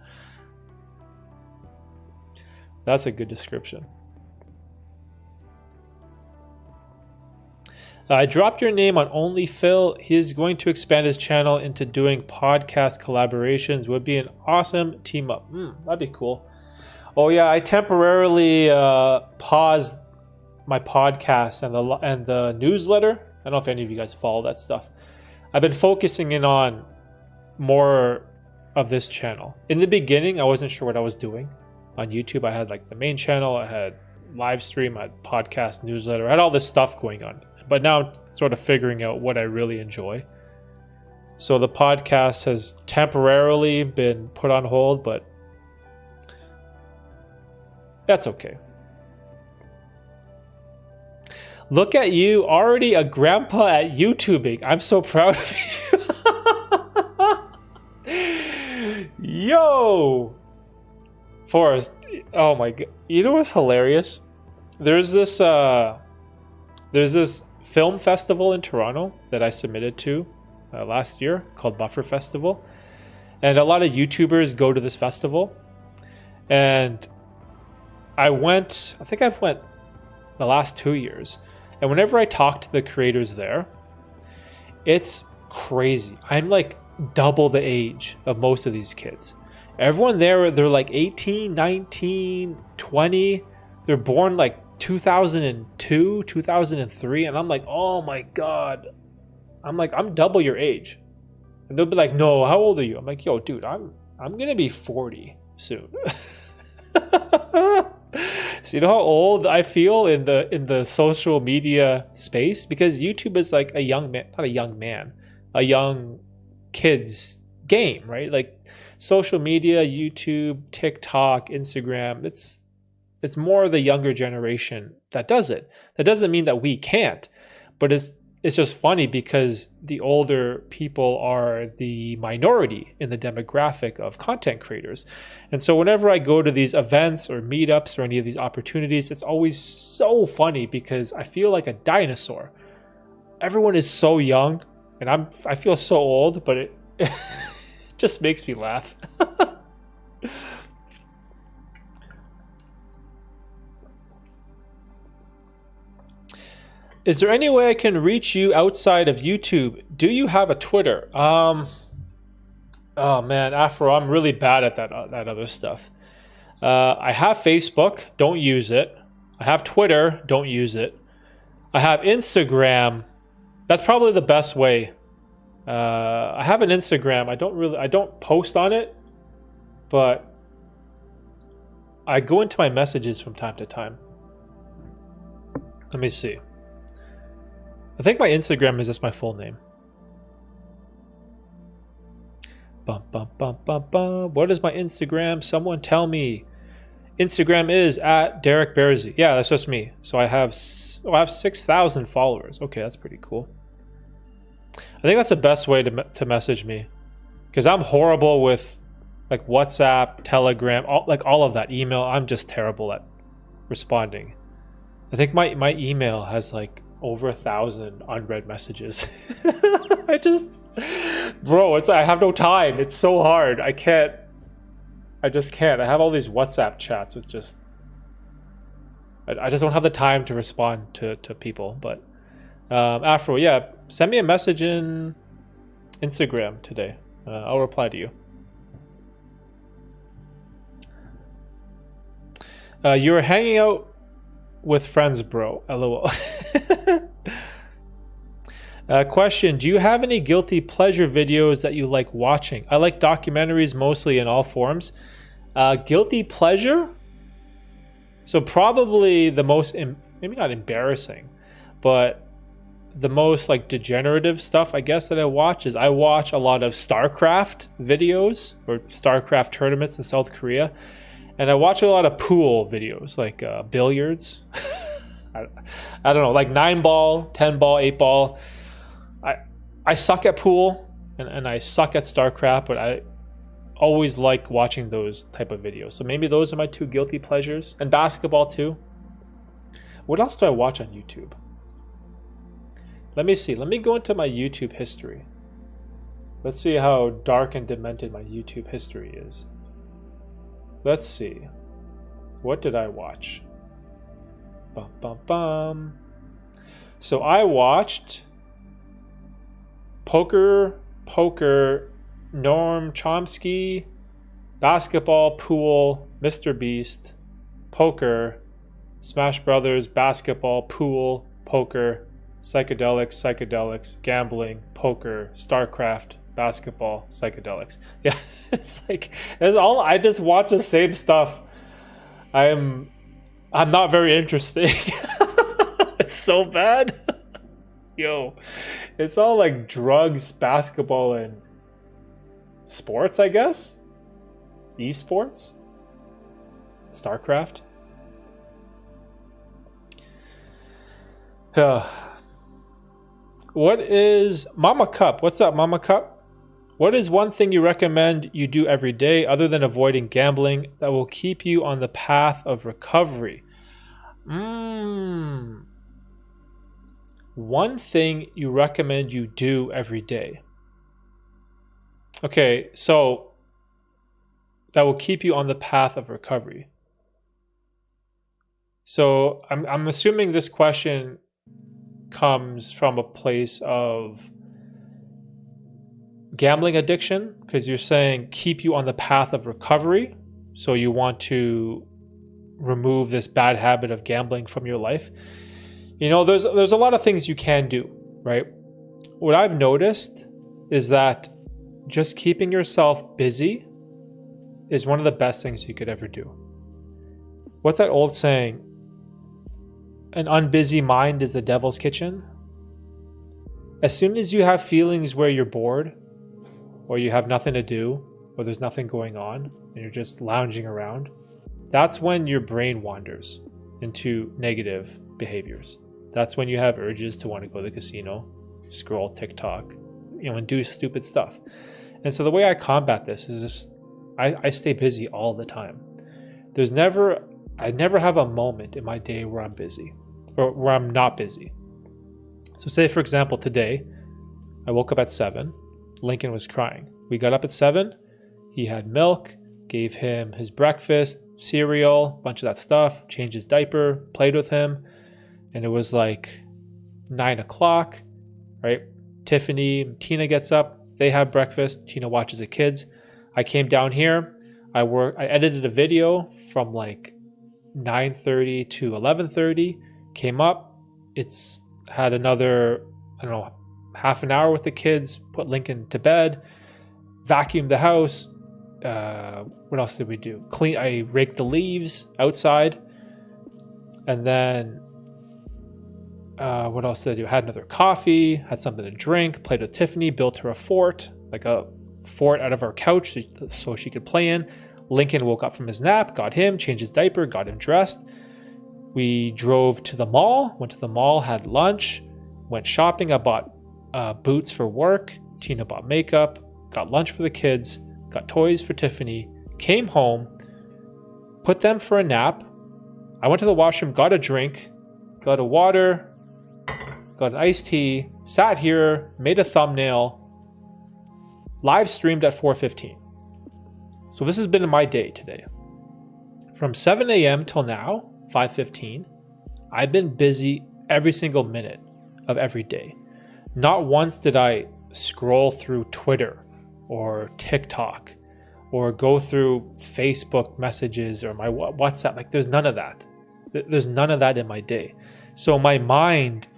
That's a good description. I dropped your name on Only Phil. He is going to expand his channel into doing podcast collaborations. Would be an awesome team up. That'd be cool. Oh yeah, I temporarily paused my podcast and the newsletter. I don't know if any of you guys follow that stuff. I've been focusing in on more of this channel. In the beginning, I wasn't sure what I was doing on YouTube. I had like the main channel. I had live stream, I had podcast, newsletter, I had all this stuff going on. But now I'm sort of figuring out what I really enjoy. So the podcast has temporarily been put on hold, but that's okay. Look at you, already a grandpa at YouTubing. I'm so proud of you. Yo! Forrest, oh my god. You know what's hilarious? There's this film festival in Toronto that I submitted to last year called Buffer Festival. And a lot of YouTubers go to this festival. And I think I've went the last 2 years. And whenever I talk to the creators there, it's crazy. I'm like double the age of most of these kids. Everyone there, they're like 18, 19, 20. They're born like 2002, 2003. And I'm like, oh my God. I'm like, I'm double your age. And they'll be like, no, how old are you? I'm like, yo, dude, I'm going to be 40 soon. So you know how old I feel in the social media space? Because YouTube is like a young man, not a young man, a young kid's game, right? Like social media, YouTube, TikTok, Instagram, it's more the younger generation that does it. That doesn't mean that we can't, but it's just funny because the older people are the minority in the demographic of content creators. And so whenever I go to these events or meetups or any of these opportunities, it's always so funny because I feel like a dinosaur. Everyone is so young and I feel so old, but it just makes me laugh. Is there any way I can reach you outside of YouTube? Do you have a Twitter? Oh man, Afro, I'm really bad at that other stuff. I have Facebook, don't use it. I have Twitter, don't use it. I have Instagram. That's probably the best way. I have an Instagram. I don't post on it, but I go into my messages from time to time. Let me see. I think my Instagram is just my full name. Bum, bum, bum, bum, bum. What is my Instagram? Someone tell me. Instagram is at Derek Bearsy. Yeah, that's just me. So I have 6,000 followers. Okay, that's pretty cool. I think that's the best way to message me, because I'm horrible with like WhatsApp, Telegram, all of that. Email, I'm just terrible at responding. I think my email has like over 1,000 unread messages. I have no time. It's so hard. I just can't. I have all these WhatsApp chats with I just don't have the time to respond to people. But Afro, yeah, send me a message in Instagram today. I'll reply to you. You're hanging out with friends, bro. LOL. Question, do you have any guilty pleasure videos that you like watching? I like documentaries mostly in all forms. Guilty pleasure? So probably the most, maybe not embarrassing, but the most like degenerative stuff I guess that I watch is I watch a lot of StarCraft videos or StarCraft tournaments in South Korea. And I watch a lot of pool videos, like billiards. I don't know, like 9-ball, 10-ball, 8-ball. I suck at pool and I suck at StarCraft, but I always like watching those type of videos. So maybe those are my two guilty pleasures. And basketball too. What else do I watch on YouTube? Let me see. Let me go into my YouTube history. Let's see how dark and demented my YouTube history is. Let's see. What did I watch? Bum, bum, bum. So I watched Poker, Norm Chomsky, Basketball, Pool, Mr. Beast, Poker, Smash Brothers, Basketball, Pool, Poker, Psychedelics, Gambling, Poker, StarCraft, Basketball, Psychedelics. Yeah, it's like, it's all, I just watch the same stuff. I'm I'm not very interesting. It's so bad. Yo, it's all like drugs, basketball, and sports, I guess. Esports, StarCraft. What is Mama Cup? What's up, Mama Cup? What is one thing you recommend you do every day other than avoiding gambling that will keep you on the path of recovery? One thing you recommend you do every day. Okay, so that will keep you on the path of recovery. So I'm assuming this question comes from a place of gambling addiction, because you're saying keep you on the path of recovery. So you want to remove this bad habit of gambling from your life. You know, there's a lot of things you can do, right? What I've noticed is that just keeping yourself busy is one of the best things you could ever do. What's that old saying? An unbusy mind is the devil's kitchen. As soon as you have feelings where you're bored, or you have nothing to do, or there's nothing going on, and you're just lounging around, that's when your brain wanders into negative behaviors. That's when you have urges to want to go to the casino, scroll TikTok, and do stupid stuff. And so the way I combat this is just, I stay busy all the time. I never have a moment in my day where I'm busy or where I'm not busy. So say, for example, today, I woke up at 7. Lincoln was crying. We got up at 7. He had milk, gave him his breakfast, cereal, bunch of that stuff, changed his diaper, played with him. And it was like 9 o'clock, right? Tiffany, Tina gets up. They have breakfast. Tina watches the kids. I came down here. I edited a video from like 9:30 to 11:30. Came up. It's had another, I don't know, half an hour with the kids. Put Lincoln to bed. Vacuumed the house. What else did we do? I raked the leaves outside. And then what else did I do? Had another coffee. Had something to drink. Played with Tiffany. Built her a fort, like a fort out of our couch so she could play in. Lincoln woke up from his nap, got him, changed his diaper, got him dressed. We drove to the mall, went to the mall, had lunch, went shopping. I bought boots for work. Tina bought makeup, got lunch for the kids, got toys for Tiffany, came home, put them for a nap. I went to the washroom, got a drink, got a water, got an iced tea, sat here, made a thumbnail, live streamed at 4:15. So this has been my day today. From 7 a.m. till now, 5:15, I've been busy every single minute of every day. Not once did I scroll through Twitter or TikTok or go through Facebook messages or my WhatsApp. Like, there's none of that. There's none of that in my day. So my mind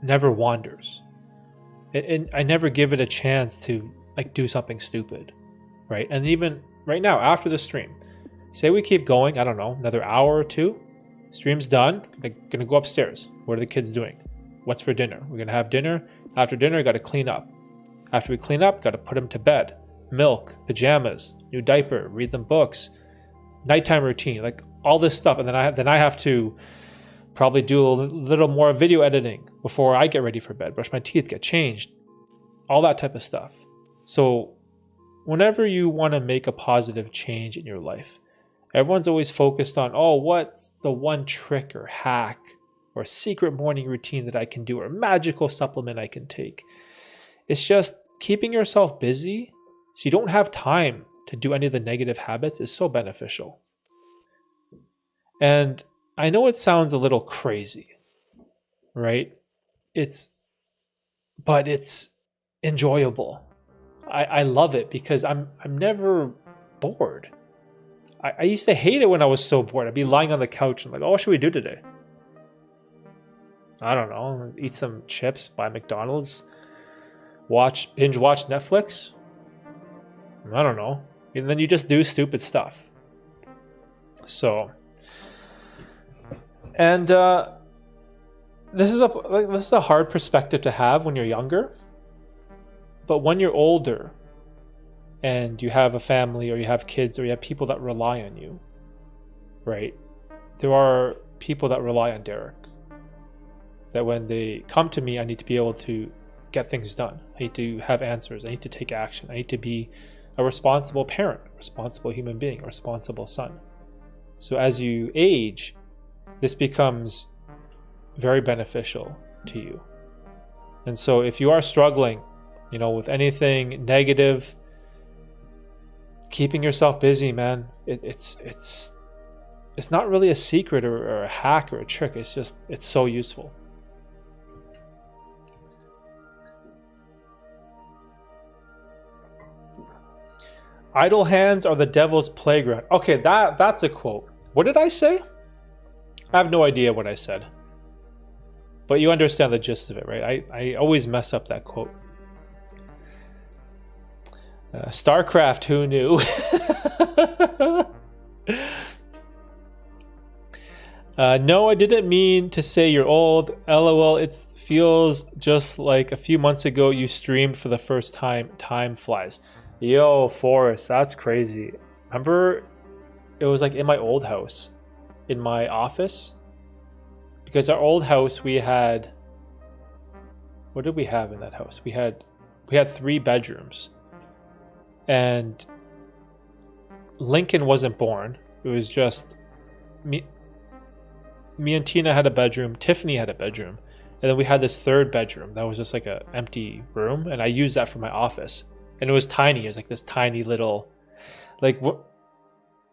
never wanders. And I never give it a chance to like do something stupid, right? And even right now, after the stream, say we keep going, I don't know, another hour or two, stream's done, gonna go upstairs. What are the kids doing? What's for dinner? We're gonna have dinner. After dinner, got to clean up. After we clean up, got to put them to bed. Milk, pajamas, new diaper, read them books, nighttime routine, like all this stuff. And then I have to probably do a little more video editing before I get ready for bed, brush my teeth, get changed, all that type of stuff. So whenever you want to make a positive change in your life, everyone's always focused on, oh, what's the one trick or hack or secret morning routine that I can do or magical supplement I can take. It's just keeping yourself busy so you don't have time to do any of the negative habits is so beneficial. And I know it sounds a little crazy, right? But it's enjoyable. I love it because I'm never bored. I used to hate it when I was so bored. I'd be lying on the couch and like, oh, what should we do today? I don't know, eat some chips, buy McDonald's, binge watch Netflix. I don't know. And then you just do stupid stuff. So And this is a hard perspective to have when you're younger. But when you're older and you have a family or you have kids or you have people that rely on you, right? There are people that rely on Derek. That when they come to me, I need to be able to get things done. I need to have answers. I need to take action. I need to be a responsible parent, a responsible human being, a responsible son. So as you age, this becomes very beneficial to you. And so if you are struggling, with anything negative, keeping yourself busy, man, it's not really a secret or a hack or a trick. It's so useful. Idle hands are the devil's playground. Okay, that's a quote. What did I say? I have no idea what I said. But you understand the gist of it, right? I always mess up that quote. StarCraft, who knew? No, I didn't mean to say you're old. LOL, it feels just like a few months ago you streamed for the first time. Time flies. Yo, Forrest, that's crazy. Remember, it was like in my old house, in my office. Because our old house, we had... What did we have in that house? We had 3 bedrooms. And Lincoln wasn't born. It was just me and Tina had a bedroom. Tiffany had a bedroom. And then we had this 3rd bedroom that was just like an empty room. And I used that for my office. And it was tiny. It was like this tiny little... Like,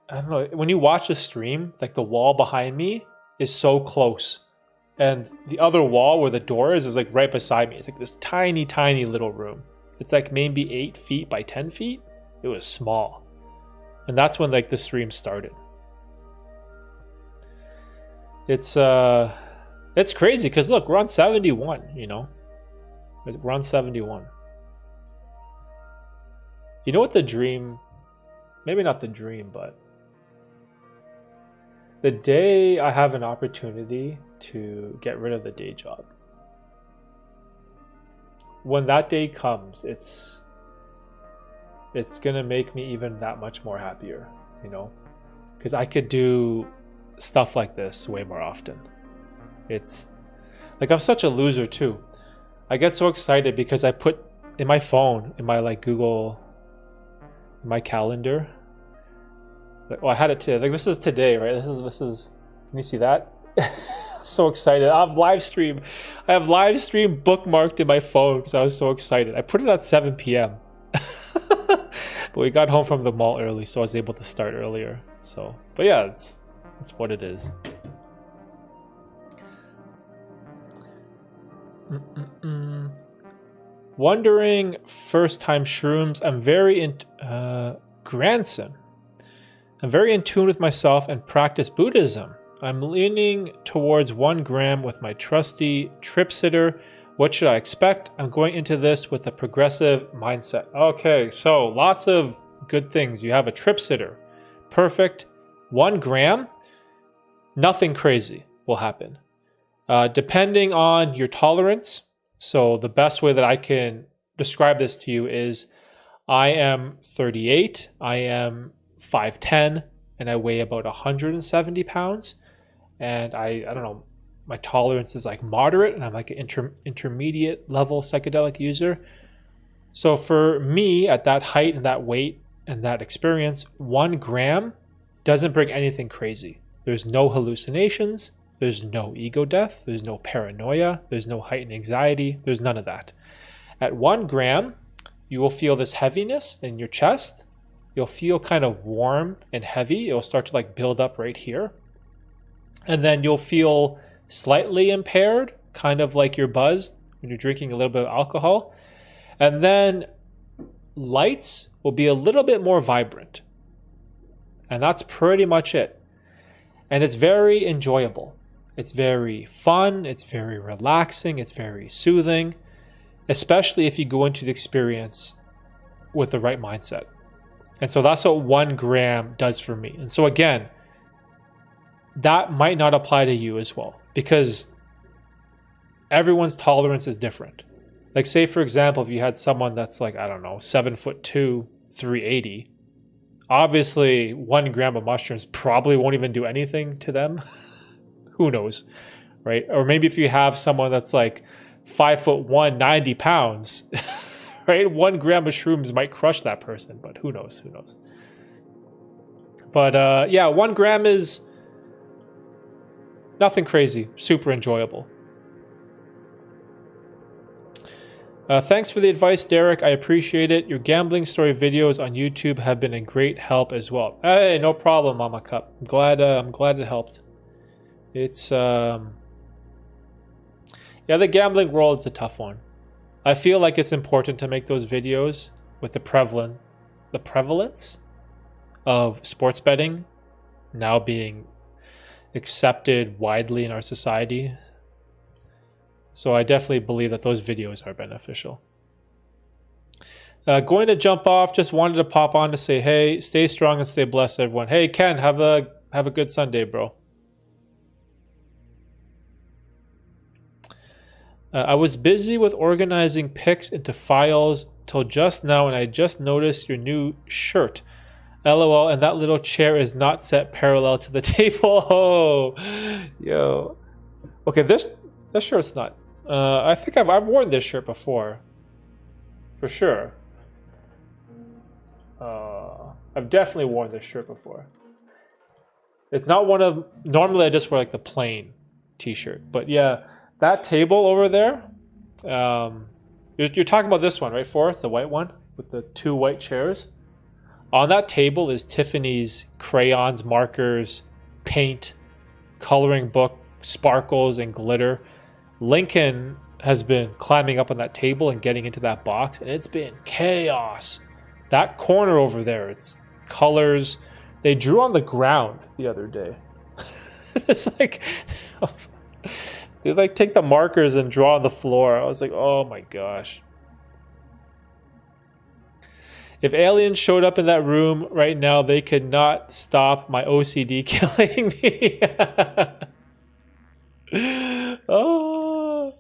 I don't know. When you watch the stream, like the wall behind me is so close. And the other wall where the door is like right beside me. It's like this tiny, tiny little room. It's like maybe 8 feet by 10 feet. It was small. And that's when like the stream started. It's crazy because look, we're on 71, We're on 71. You know what the dream, maybe not the dream, but the day I have an opportunity to get rid of the day job, when that day comes, it's gonna make me even that much more happier, because I could do stuff like this way more often. It's like I'm such a loser too. I get so excited because I put in my phone, in my like Google, in my calendar. Well, I had it today. Like this is today, right? This is. Can you see that? So excited. I have live stream bookmarked in my phone because I was so excited. I put it at 7 p.m. But we got home from the mall early, so I was able to start earlier. So, but yeah, it's what it is. Wondering first time shrooms. I'm very in grandson. I'm very in tune with myself and practice Buddhism. I'm leaning towards 1 gram with my trusty trip sitter. What should I expect? I'm going into this with a progressive mindset. Okay, so lots of good things. You have a trip sitter. Perfect. 1 gram. Nothing crazy will happen. Depending on your tolerance. So the best way that I can describe this to you is I am 38. I am 5'10", and I weigh about 170 pounds. And I don't know, my tolerance is like moderate, and I'm like an intermediate level psychedelic user. So for me, at that height and that weight and that experience, 1 gram doesn't bring anything crazy. There's no hallucinations. There's no ego death. There's no paranoia. There's no heightened anxiety. There's none of that. At 1 gram, you will feel this heaviness in your chest. You'll feel kind of warm and heavy. It'll start to like build up right here. And then you'll feel slightly impaired, kind of like you're buzzed when you're drinking a little bit of alcohol. And then lights will be a little bit more vibrant. And that's pretty much it. And it's very enjoyable. It's very fun. It's very relaxing. It's very soothing, especially if you go into the experience with the right mindset. And so that's what 1 gram does for me. And so again, that might not apply to you as well, because everyone's tolerance is different. Like, say for example, if you had someone that's like, I don't know, 7'2", 380, obviously 1 gram of mushrooms probably won't even do anything to them. Who knows, right? Or maybe if you have someone that's like 5'1", 90 pounds, right? 1 gram of shrooms might crush that person, but who knows? Who knows? But yeah, 1 gram is nothing crazy, super enjoyable. Thanks for the advice, Derek. I appreciate it. Your gambling story videos on YouTube have been a great help as well. Hey, no problem, Mama Cup. I'm glad it helped. It's yeah, the gambling world's a tough one. I feel like it's important to make those videos with the prevalence of sports betting now being accepted widely in our society. So I definitely believe that those videos are beneficial. Going to jump off. Just wanted to pop on to say, hey, stay strong and stay blessed, everyone. Hey, Ken, have a good Sunday, bro. I was busy with organizing pics into files till just now, and I just noticed your new shirt. LOL, and that little chair is not set parallel to the table. Oh, yo. Okay, this shirt's not. I think I've worn this shirt before, for sure. I've definitely worn this shirt before. It's not one of. Normally, I just wear like the plain T-shirt, but yeah, that table over there. You're talking about this one, right, Forrest? The white one with the 2 white chairs. On that table is Tiffany's crayons, markers, paint, coloring book, sparkles, and glitter. Lincoln has been climbing up on that table and getting into that box, and it's been chaos. That corner over there, it's colors. They drew on the ground the other day. It's like they like take the markers and draw on the floor. I was like, oh my gosh. If aliens showed up in that room right now, they could not stop my OCD killing me. Oh.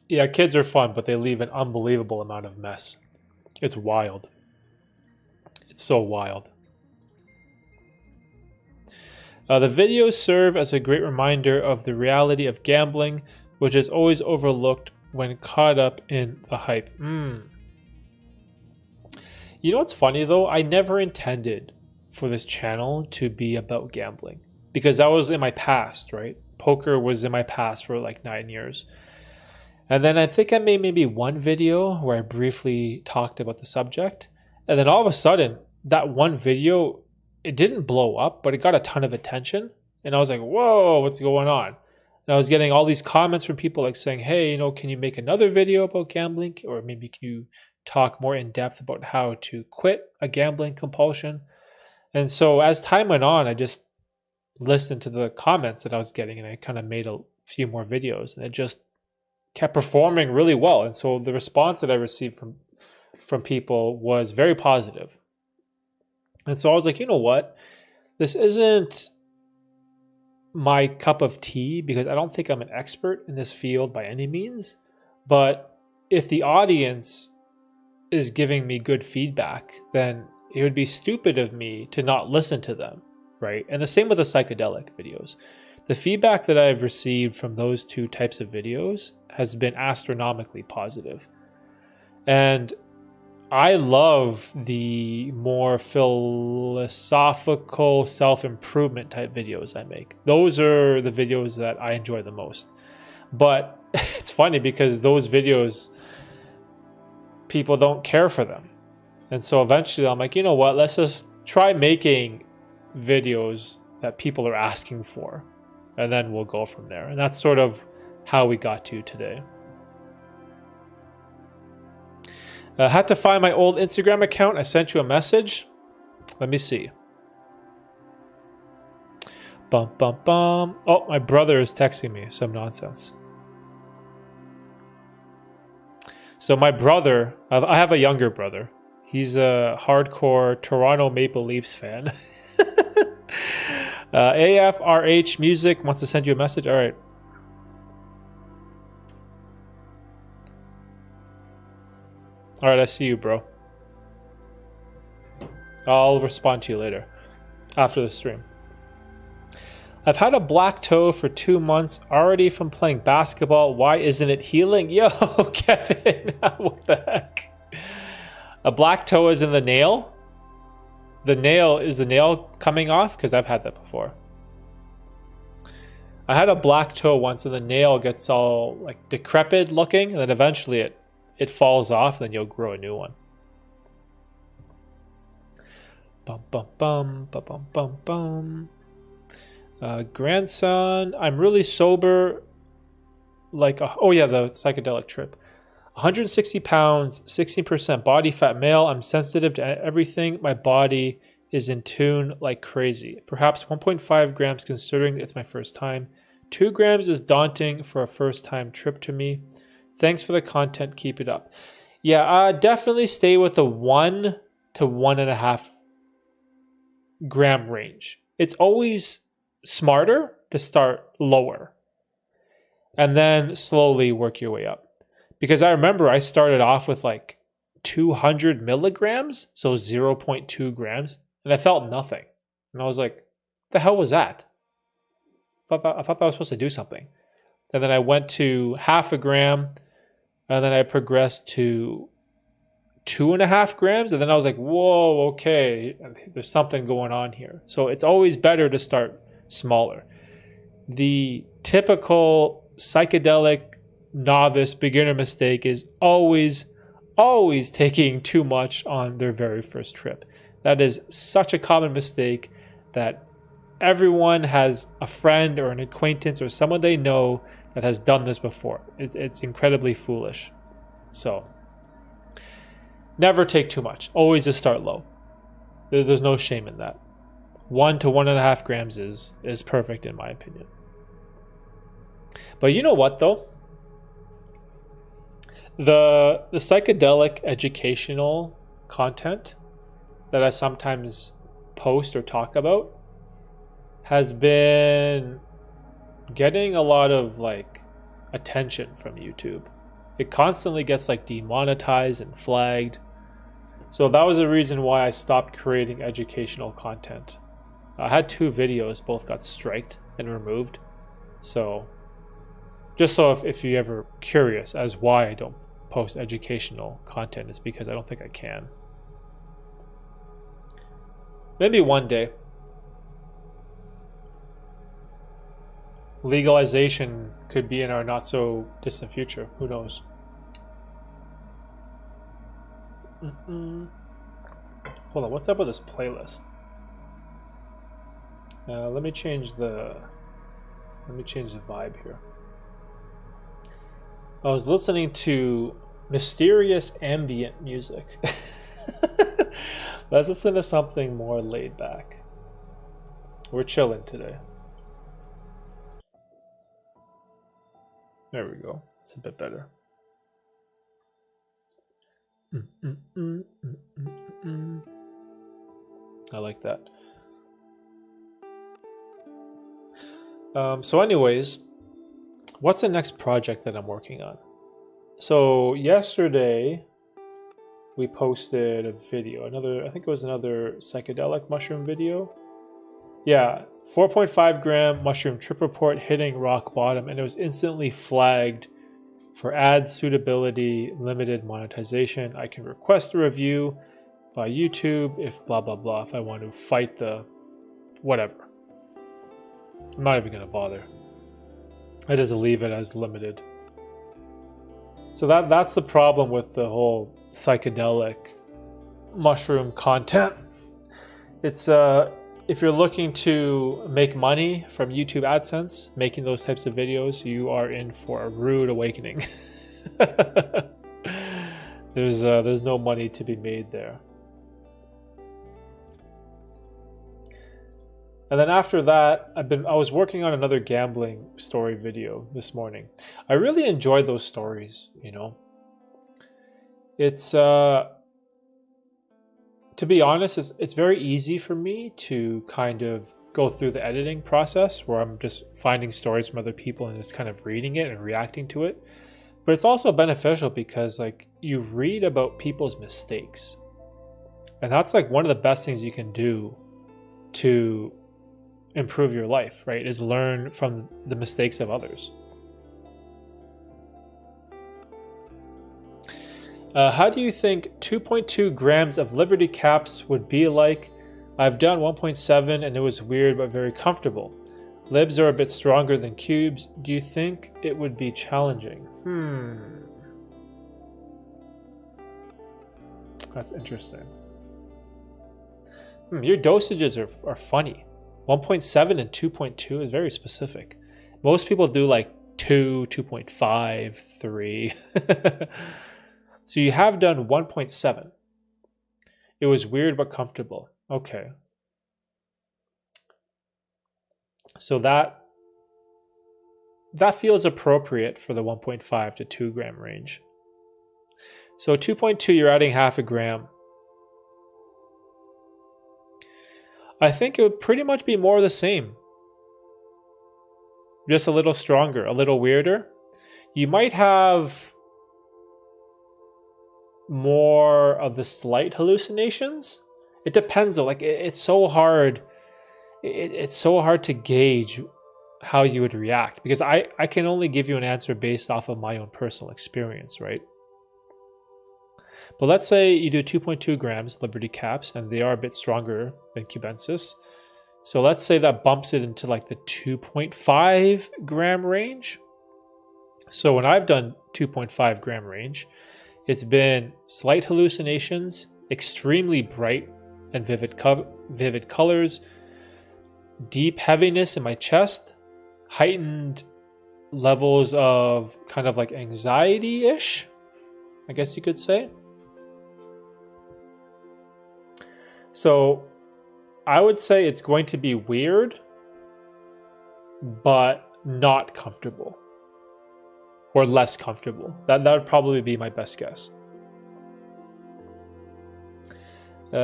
Yeah, kids are fun, but they leave an unbelievable amount of mess. It's wild. It's so wild. The videos serve as a great reminder of the reality of gambling, which is always overlooked when caught up in the hype. You know what's funny though? I never intended for this channel to be about gambling, because that was in my past, right? Poker was in my past for like 9 years. And then I think I made maybe one video where I briefly talked about the subject. And then all of a sudden, that one video, it didn't blow up, but it got a ton of attention. And I was like, whoa, what's going on? And I was getting all these comments from people like saying, hey, you know, can you make another video about gambling? Or maybe can you talk more in depth about how to quit a gambling compulsion? And so as time went on, I just listened to the comments that I was getting, and I kind of made a few more videos, and it just kept performing really well. And so the response that I received from people was very positive. And so I was like, you know what? This isn't my cup of tea, because I don't think I'm an expert in this field by any means. But if the audience is giving me good feedback, then it would be stupid of me to not listen to them, right? And the same with the psychedelic videos. The feedback that I've received from those two types of videos has been astronomically positive. And I love the more philosophical self-improvement type videos I make. Those are the videos that I enjoy the most. But it's funny because those videos, people don't care for them. And so eventually I'm like, you know what, let's just try making videos that people are asking for, and then we'll go from there. And that's sort of how we got to today. I had to find my old Instagram account. I sent you a message. Let me see. Bum, bum, bum. Oh, my brother is texting me some nonsense. So my brother, I have a younger brother. He's a hardcore Toronto Maple Leafs fan. AFRH Music wants to send you a message. All right. All right, I see you, bro. I'll respond to you later after the stream. I've had a black toe for 2 months already from playing basketball. Why isn't it healing? Yo, Kevin, what the heck? A black toe is in the nail? Is the nail coming off? Because I've had that before. I had a black toe once and the nail gets all like decrepit looking, and then eventually it falls off and then you'll grow a new one. Bum bum bum bum bum bum bum. Grandson, I'm really sober. Like, oh yeah, the psychedelic trip. 160 pounds, 16% body fat male. I'm sensitive to everything. My body is in tune like crazy. Perhaps 1.5 grams considering it's my first time. 2 grams is daunting for a first time trip to me. Thanks for the content. Keep it up. Yeah, definitely stay with the 1 to 1.5 gram range. It's always smarter to start lower and then slowly work your way up. Because I remember I started off with like 200 milligrams, so 0.2 grams, and I felt nothing. And I was like, the hell was that? I thought that was supposed to do something. And then I went to 0.5 gram, and then I progressed to 2.5 grams, and then I was like, whoa, okay, there's something going on here. So it's always better to start smaller. The typical psychedelic novice beginner mistake is always taking too much on their very first trip. That is such a common mistake that everyone has a friend or an acquaintance or someone they know that has done this before. It's incredibly foolish. So never take too much. Always just start low. There's no shame in that. 1 to 1.5 grams is perfect in my opinion. But you know what though? The psychedelic educational content that I sometimes post or talk about has been getting a lot of like attention from YouTube. It constantly gets like demonetized and flagged. So that was the reason why I stopped creating educational content. I had 2 videos, both got striked and removed. So just so if you're ever curious as why I don't post educational content, it's because I don't think I can. Maybe one day. Legalization could be in our not so distant future. Who knows? Hold on, what's up with this playlist? Let me change the vibe here. I was listening to mysterious ambient music. Let's listen to something more laid back. We're chilling today. There we go. It's a bit better. I like that. So anyways, what's the next project that I'm working on? So yesterday we posted a video, I think it was another psychedelic mushroom video. Yeah, 4.5 gram mushroom trip report hitting rock bottom, and it was instantly flagged for ad suitability, limited monetization. I can request a review by YouTube if blah blah blah if I want to fight the whatever. I'm not even gonna bother. I just leave it as limited. So that's the problem with the whole psychedelic mushroom content. It's if you're looking to make money from YouTube AdSense, making those types of videos, you are in for a rude awakening. There's no money to be made there. And then after that, I was working on another gambling story video this morning. I really enjoyed those stories, you know. It's to be honest, it's very easy for me to kind of go through the editing process where I'm just finding stories from other people and just kind of reading it and reacting to it. But it's also beneficial because like you read about people's mistakes. And that's like one of the best things you can do to improve your life, right? Is learn from the mistakes of others. How do you think 2.2 grams of Liberty caps would be like? I've done 1.7 and it was weird but very comfortable. Libs are a bit stronger than cubes. Do you think it would be challenging? That's interesting. Your dosages are funny. 1.7 and 2.2 is very specific. Most people do like 2, 2.5, 3. So you have done 1.7. It was weird but comfortable. Okay. So that feels appropriate for the 1.5 to 2 gram range. So 2.2, you're adding half a gram. I think it would pretty much be more of the same. Just a little stronger, a little weirder. You might have more of the slight hallucinations. It depends though. Like it's so hard. It's so hard to gauge how you would react because I can only give you an answer based off of my own personal experience, right? But let's say you do 2.2 grams Liberty caps and they are a bit stronger than cubensis. So let's say that bumps it into like the 2.5 gram range. So when I've done 2.5 gram range, it's been slight hallucinations, extremely bright and vivid colors, deep heaviness in my chest, heightened levels of kind of like anxiety-ish, I guess you could say. So I would say it's going to be weird, but not comfortable. Or less comfortable. That would probably be my best guess.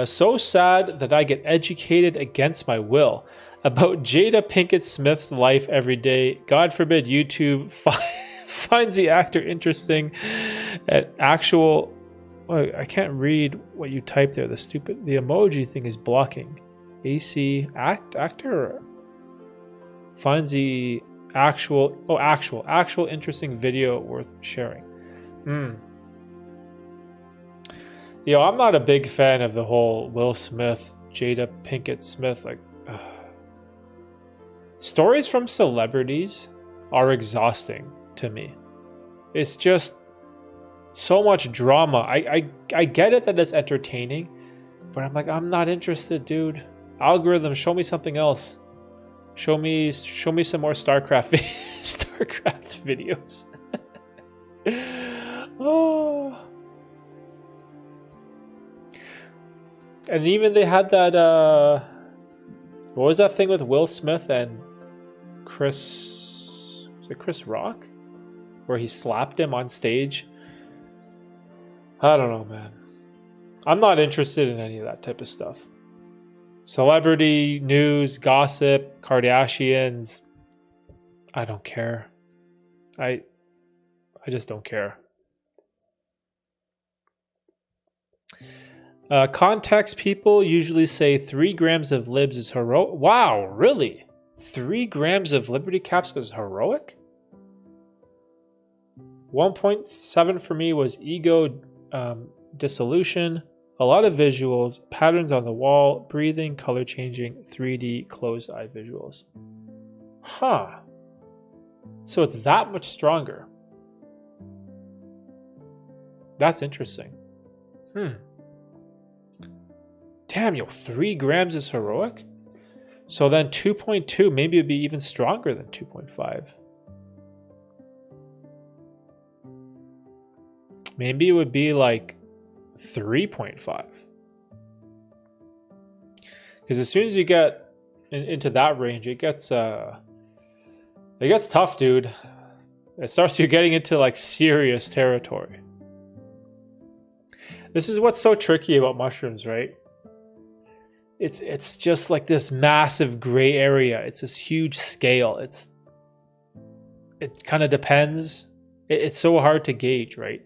So sad that I get educated against my will about Jada Pinkett Smith's life every day. God forbid YouTube finds the actor interesting at actual... Oh, I can't read what you typed there. The emoji thing is blocking. Actor finds the actual interesting video worth sharing. I'm not a big fan of the whole Will Smith, Jada Pinkett Smith, stories from celebrities are exhausting to me. It's just so much drama. I get it that it's entertaining, but I'm like, I'm not interested, dude. Algorithm, show me something else. Show me some more StarCraft videos. Oh. And even they had that what was that thing with Will Smith and Chris Rock? Where he slapped him on stage. I don't know, man. I'm not interested in any of that type of stuff. Celebrity, news, gossip, Kardashians. I don't care. I just don't care. Context people usually say 3 grams of libs is heroic. Wow, really? 3 grams of Liberty caps is heroic? 1.7 for me was ego dissolution. A lot of visuals, patterns on the wall, breathing, color changing, 3D closed eye visuals. Huh. So it's that much stronger. That's interesting. Damn, 3 grams is heroic? So then 2.2, maybe it'd be even stronger than 2.5. Maybe it would be like 3.5. Because as soon as you get into that range, it gets tough, dude. It starts you getting into like serious territory. This is what's so tricky about mushrooms, right? it's just like this massive gray area. It's this huge scale. It kind of depends. It's so hard to gauge, right?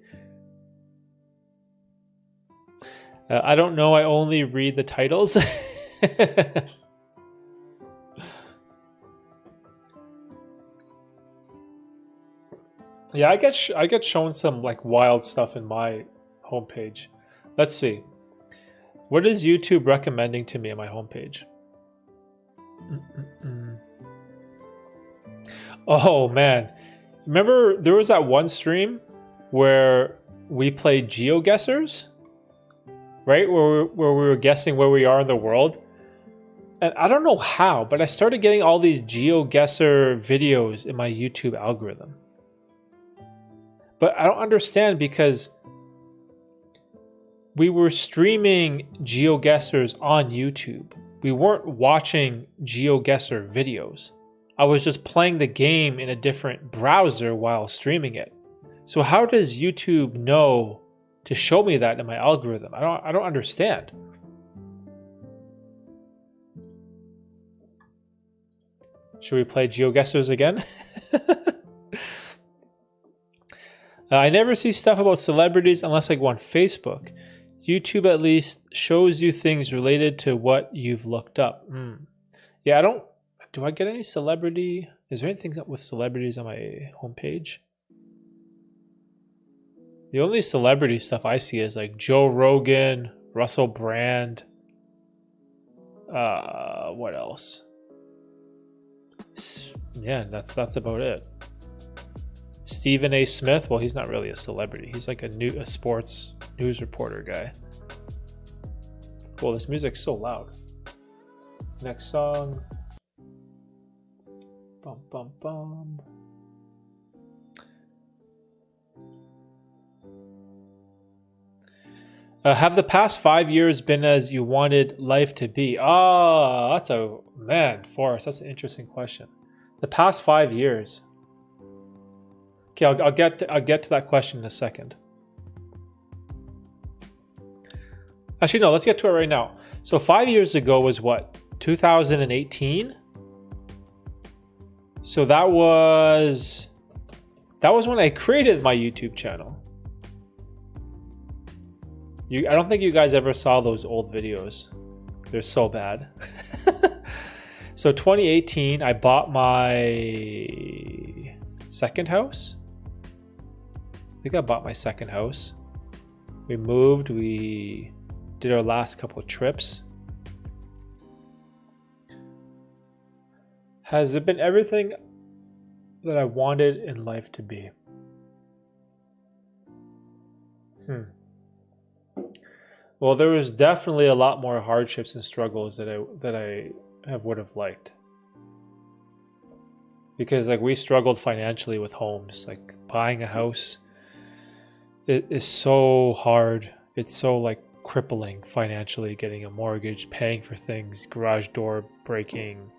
I don't know. I only read the titles. Yeah, I get shown some like wild stuff in my homepage. Let's see. What is YouTube recommending to me on my homepage? Oh man. Remember there was that one stream where we played GeoGuessers? Right? Where we were guessing where we are in the world. And I don't know how, but I started getting all these GeoGuessr videos in my YouTube algorithm. But I don't understand because we were streaming GeoGuessrs on YouTube. We weren't watching GeoGuessr videos. I was just playing the game in a different browser while streaming it. So how does YouTube know to show me that in my algorithm? I don't understand. Should we play GeoGuessrs again? I never see stuff about celebrities unless I go on Facebook. YouTube at least shows you things related to what you've looked up. Yeah, do I get any celebrity? Is there anything with celebrities on my homepage? The only celebrity stuff I see is like Joe Rogan, Russell Brand. What else? Yeah, that's about it. Stephen A. Smith, well, he's not really a celebrity. He's like a sports news reporter guy. Well, this music's so loud. Next song. Bum, bum, bum. Have the past 5 years been as you wanted life to be? That's Forrest, that's an interesting question. The past 5 years. Okay, I'll get to that question in a second. Actually, no, let's get to it right now. So 5 years ago was what? 2018? So that was when I created my YouTube channel. I don't think you guys ever saw those old videos. They're so bad. So 2018, I bought my second house. I think I bought my second house. We moved, we did our last couple of trips. Has it been everything that I wanted in life to be? Well, there was definitely a lot more hardships and struggles that I would have liked. Because like we struggled financially with homes, like buying a house. It is so hard. It's so like crippling financially, getting a mortgage, paying for things, garage door breaking,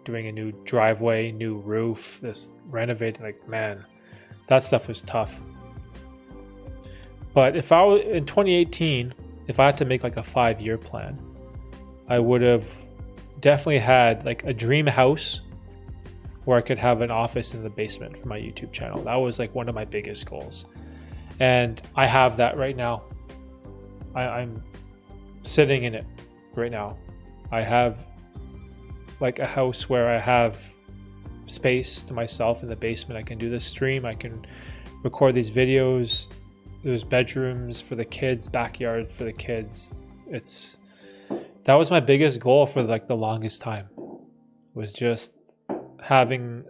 doing a new driveway, new roof, this renovating, like man, that stuff was tough. But if I was in 2018, if I had to make like a 5-year plan, I would have definitely had like a dream house where I could have an office in the basement for my YouTube channel. That was like one of my biggest goals. And I have that right now. I'm sitting in it right now. I have like a house where I have space to myself in the basement. I can do this stream. I can record these videos. There's bedrooms for the kids, backyard for the kids. That was my biggest goal for like the longest time, was just having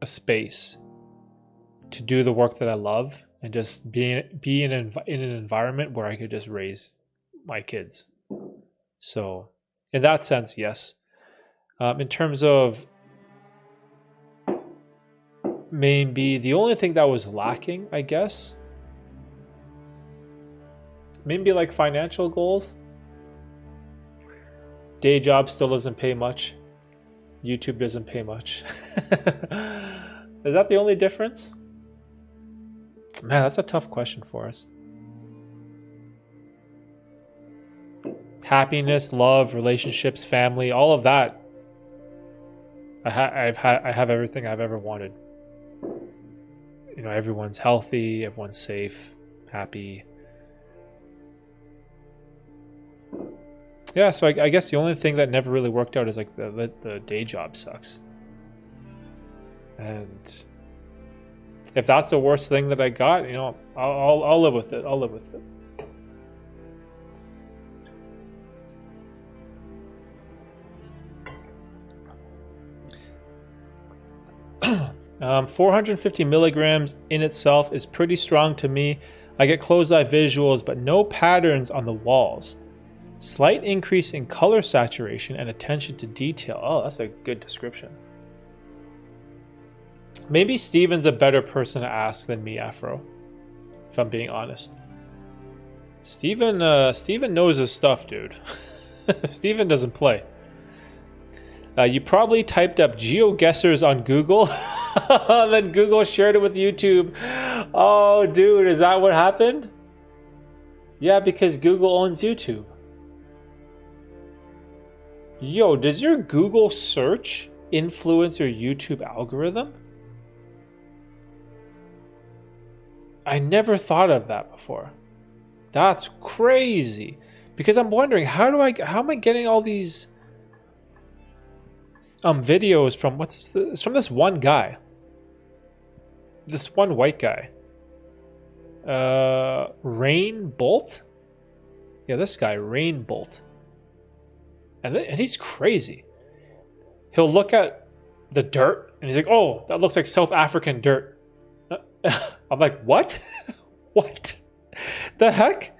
a space to do the work that I love and just be in an environment where I could just raise my kids. So in that sense, yes. In terms of maybe the only thing that was lacking, I guess, maybe like financial goals. Day job still doesn't pay much. YouTube doesn't pay much. Is that the only difference? Man, that's a tough question for us. happiness, love, relationships, family, all of that. I have everything I've ever wanted. You know, everyone's healthy, everyone's safe, happy. Yeah, so I guess the only thing that never really worked out is like the day job sucks. And if that's the worst thing that I got, you know, I'll live with it. I'll live with it. 450 milligrams in itself is pretty strong to me. I get closed eye visuals, but no patterns on the walls. Slight increase in color saturation and attention to detail. Oh, that's a good description. Maybe Steven's a better person to ask than me, Afro, if I'm being honest. Steven knows his stuff, dude. Steven doesn't play. You probably typed up GeoGuessrs on Google, then Google shared it with YouTube. Oh, dude, is that what happened? Yeah, because Google owns YouTube. Yo, does your Google search influence your YouTube algorithm? I never thought of that before. That's crazy. Because I'm wondering, how am I getting all these videos from it's from this one guy. This one white guy. Rain Bolt? Yeah, this guy, Rain Bolt. And he's crazy. He'll look at the dirt and he's like, oh, that looks like South African dirt. I'm like, what? What the heck?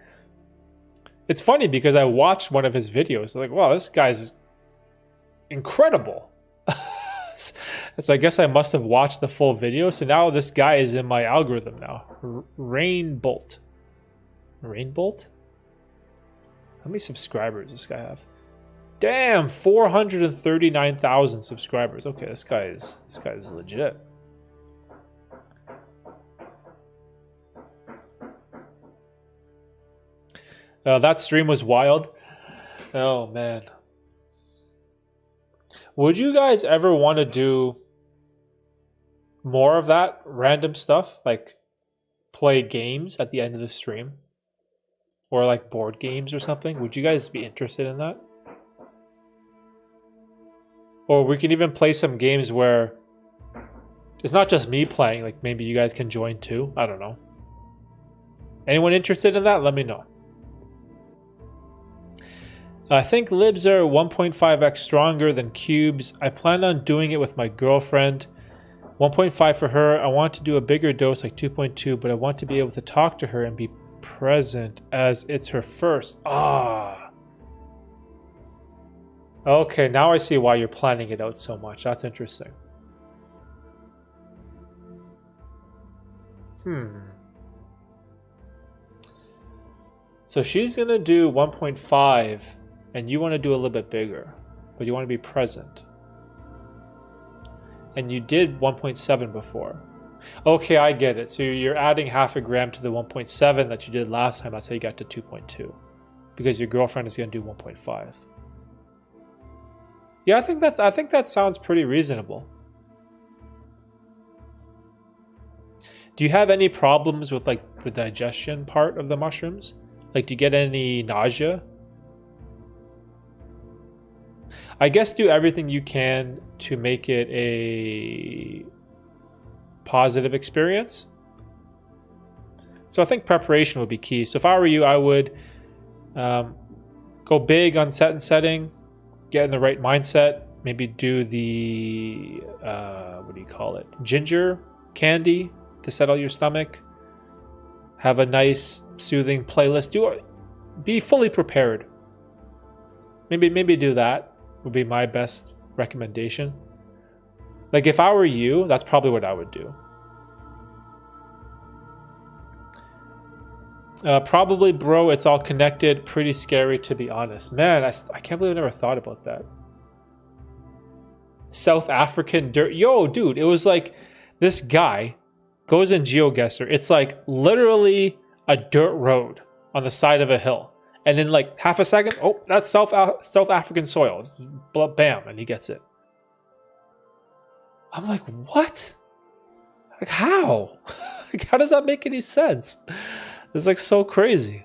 It's funny because I watched one of his videos. I'm like, wow, this guy's incredible. So I guess I must have watched the full video. So now this guy is in my algorithm now. Rain Bolt. Rain Bolt? How many subscribers does this guy have? Damn, 439,000 subscribers. Okay, this guy is legit. That stream was wild. Oh man. Would you guys ever want to do more of that random stuff? Like play games at the end of the stream? Or like board games or something? Would you guys be interested in that? Or we can even play some games where it's not just me playing, like maybe you guys can join too. I don't know. Anyone interested in that? Let me know. I think libs are 1.5x stronger than cubes. I plan on doing it with my girlfriend. 1.5 for her. I want to do a bigger dose like 2.2, but I want to be able to talk to her and be present as it's her first. Okay, now I see why you're planning it out so much. That's interesting. So she's going to do 1.5 and you want to do a little bit bigger, but you want to be present. And you did 1.7 before. Okay, I get it. So you're adding half a gram to the 1.7 that you did last time. That's how you got to 2.2. Because your girlfriend is going to do 1.5. Yeah, I think that sounds pretty reasonable. Do you have any problems with like the digestion part of the mushrooms? Like, do you get any nausea? I guess do everything you can to make it a positive experience. So I think preparation would be key. So if I were you, I would go big on set and setting, get in the right mindset, maybe do the, what do you call it? Ginger candy to settle your stomach. Have a nice soothing playlist. Be fully prepared. Maybe do that would be my best recommendation. Like if I were you, that's probably what I would do. Probably, bro, it's all connected. Pretty scary, to be honest. Man, I can't believe I never thought about that. South African dirt. Yo, dude, it was like this guy goes in GeoGuessr. It's like literally a dirt road on the side of a hill. And in like half a second, oh, that's South African soil. Bam, and he gets it. I'm like, what? Like, how? Like, how does that make any sense? It's like so crazy.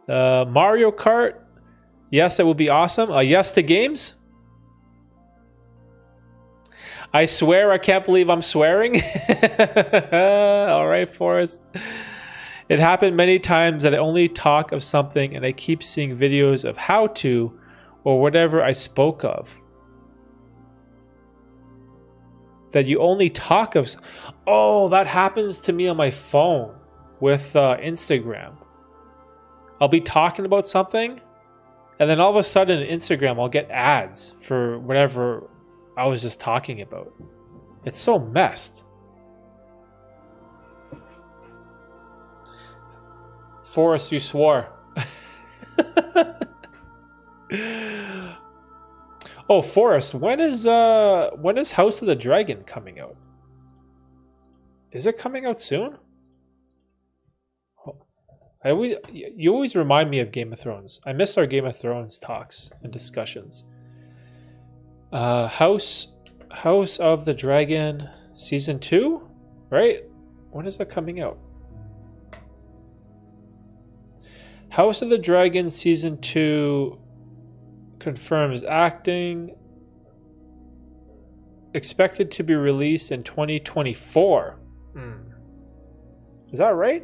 Mario Kart. Yes, that would be awesome. Yes to games. I swear, I can't believe I'm swearing. All right, Forrest. It happened many times that I only talk of something and I keep seeing videos of how to or whatever I spoke of. That you only talk of... Oh, that happens to me on my phone with Instagram. I'll be talking about something and then all of a sudden on Instagram I'll get ads for whatever I was just talking about. It's so messed. Forrest, you swore. Oh, Forrest, when is House of the Dragon coming out? Is it coming out soon? You always remind me of Game of Thrones. I miss our Game of Thrones talks and discussions. House of the Dragon Season 2? Right? When is that coming out? House of the Dragon Season 2 confirms acting. Expected to be released in 2024. Is that right?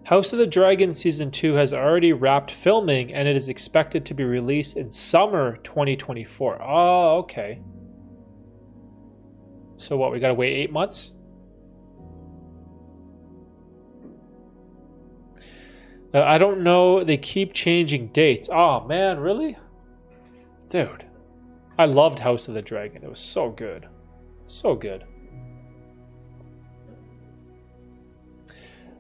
House of the Dragon Season 2 has already wrapped filming and it is expected to be released in summer 2024. Oh, okay. So what, we gotta wait 8 months? I don't know, they keep changing dates. Oh man, really? Dude. I loved House of the Dragon. It was so good. So good.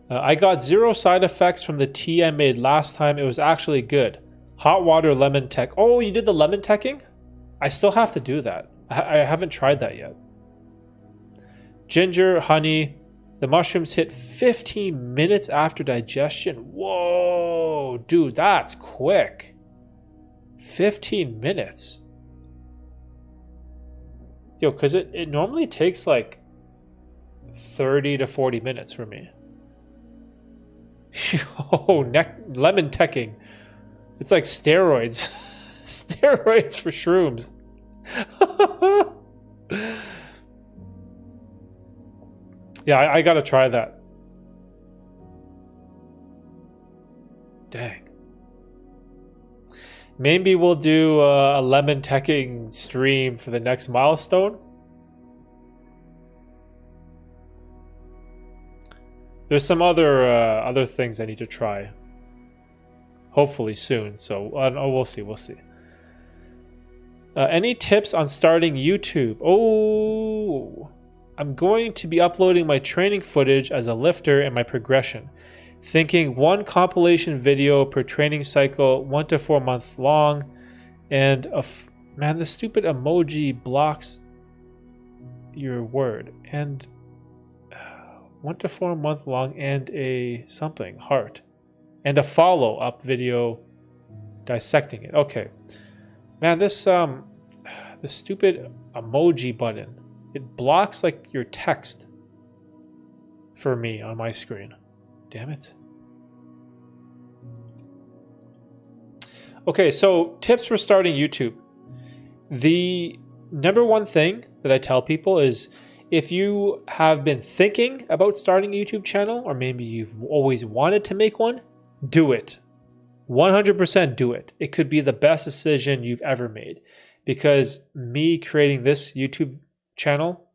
I got 0 side effects from the tea I made last time. It was actually good. Hot water lemon tech. Oh, you did the lemon teching? I still have to do that. I haven't tried that yet. Ginger, honey. The mushrooms hit 15 minutes after digestion. Whoa, dude, that's quick. 15 minutes. Yo, because it normally takes like 30 to 40 minutes for me. Yo, lemon teching. It's like steroids. Steroids for shrooms. Yeah, I gotta try that. Dang. Maybe we'll do a lemon teching stream for the next milestone. There's some other things I need to try. Hopefully soon. So we'll see. We'll see. Any tips on starting YouTube? Oh, I'm going to be uploading my training footage as a lifter and my progression. Thinking 1 compilation video per training cycle, 1 to 4 months long, and man, the stupid emoji blocks your word. And 1 to 4 month long and a something heart, and a follow-up video dissecting it. Okay, man, this stupid emoji button, it blocks like your text for me on my screen. Damn it. Okay, so tips for starting YouTube. The number one thing that I tell people is, if you have been thinking about starting a YouTube channel, or maybe you've always wanted to make one, do it. 100% do it. It could be the best decision you've ever made, because me creating this YouTube channel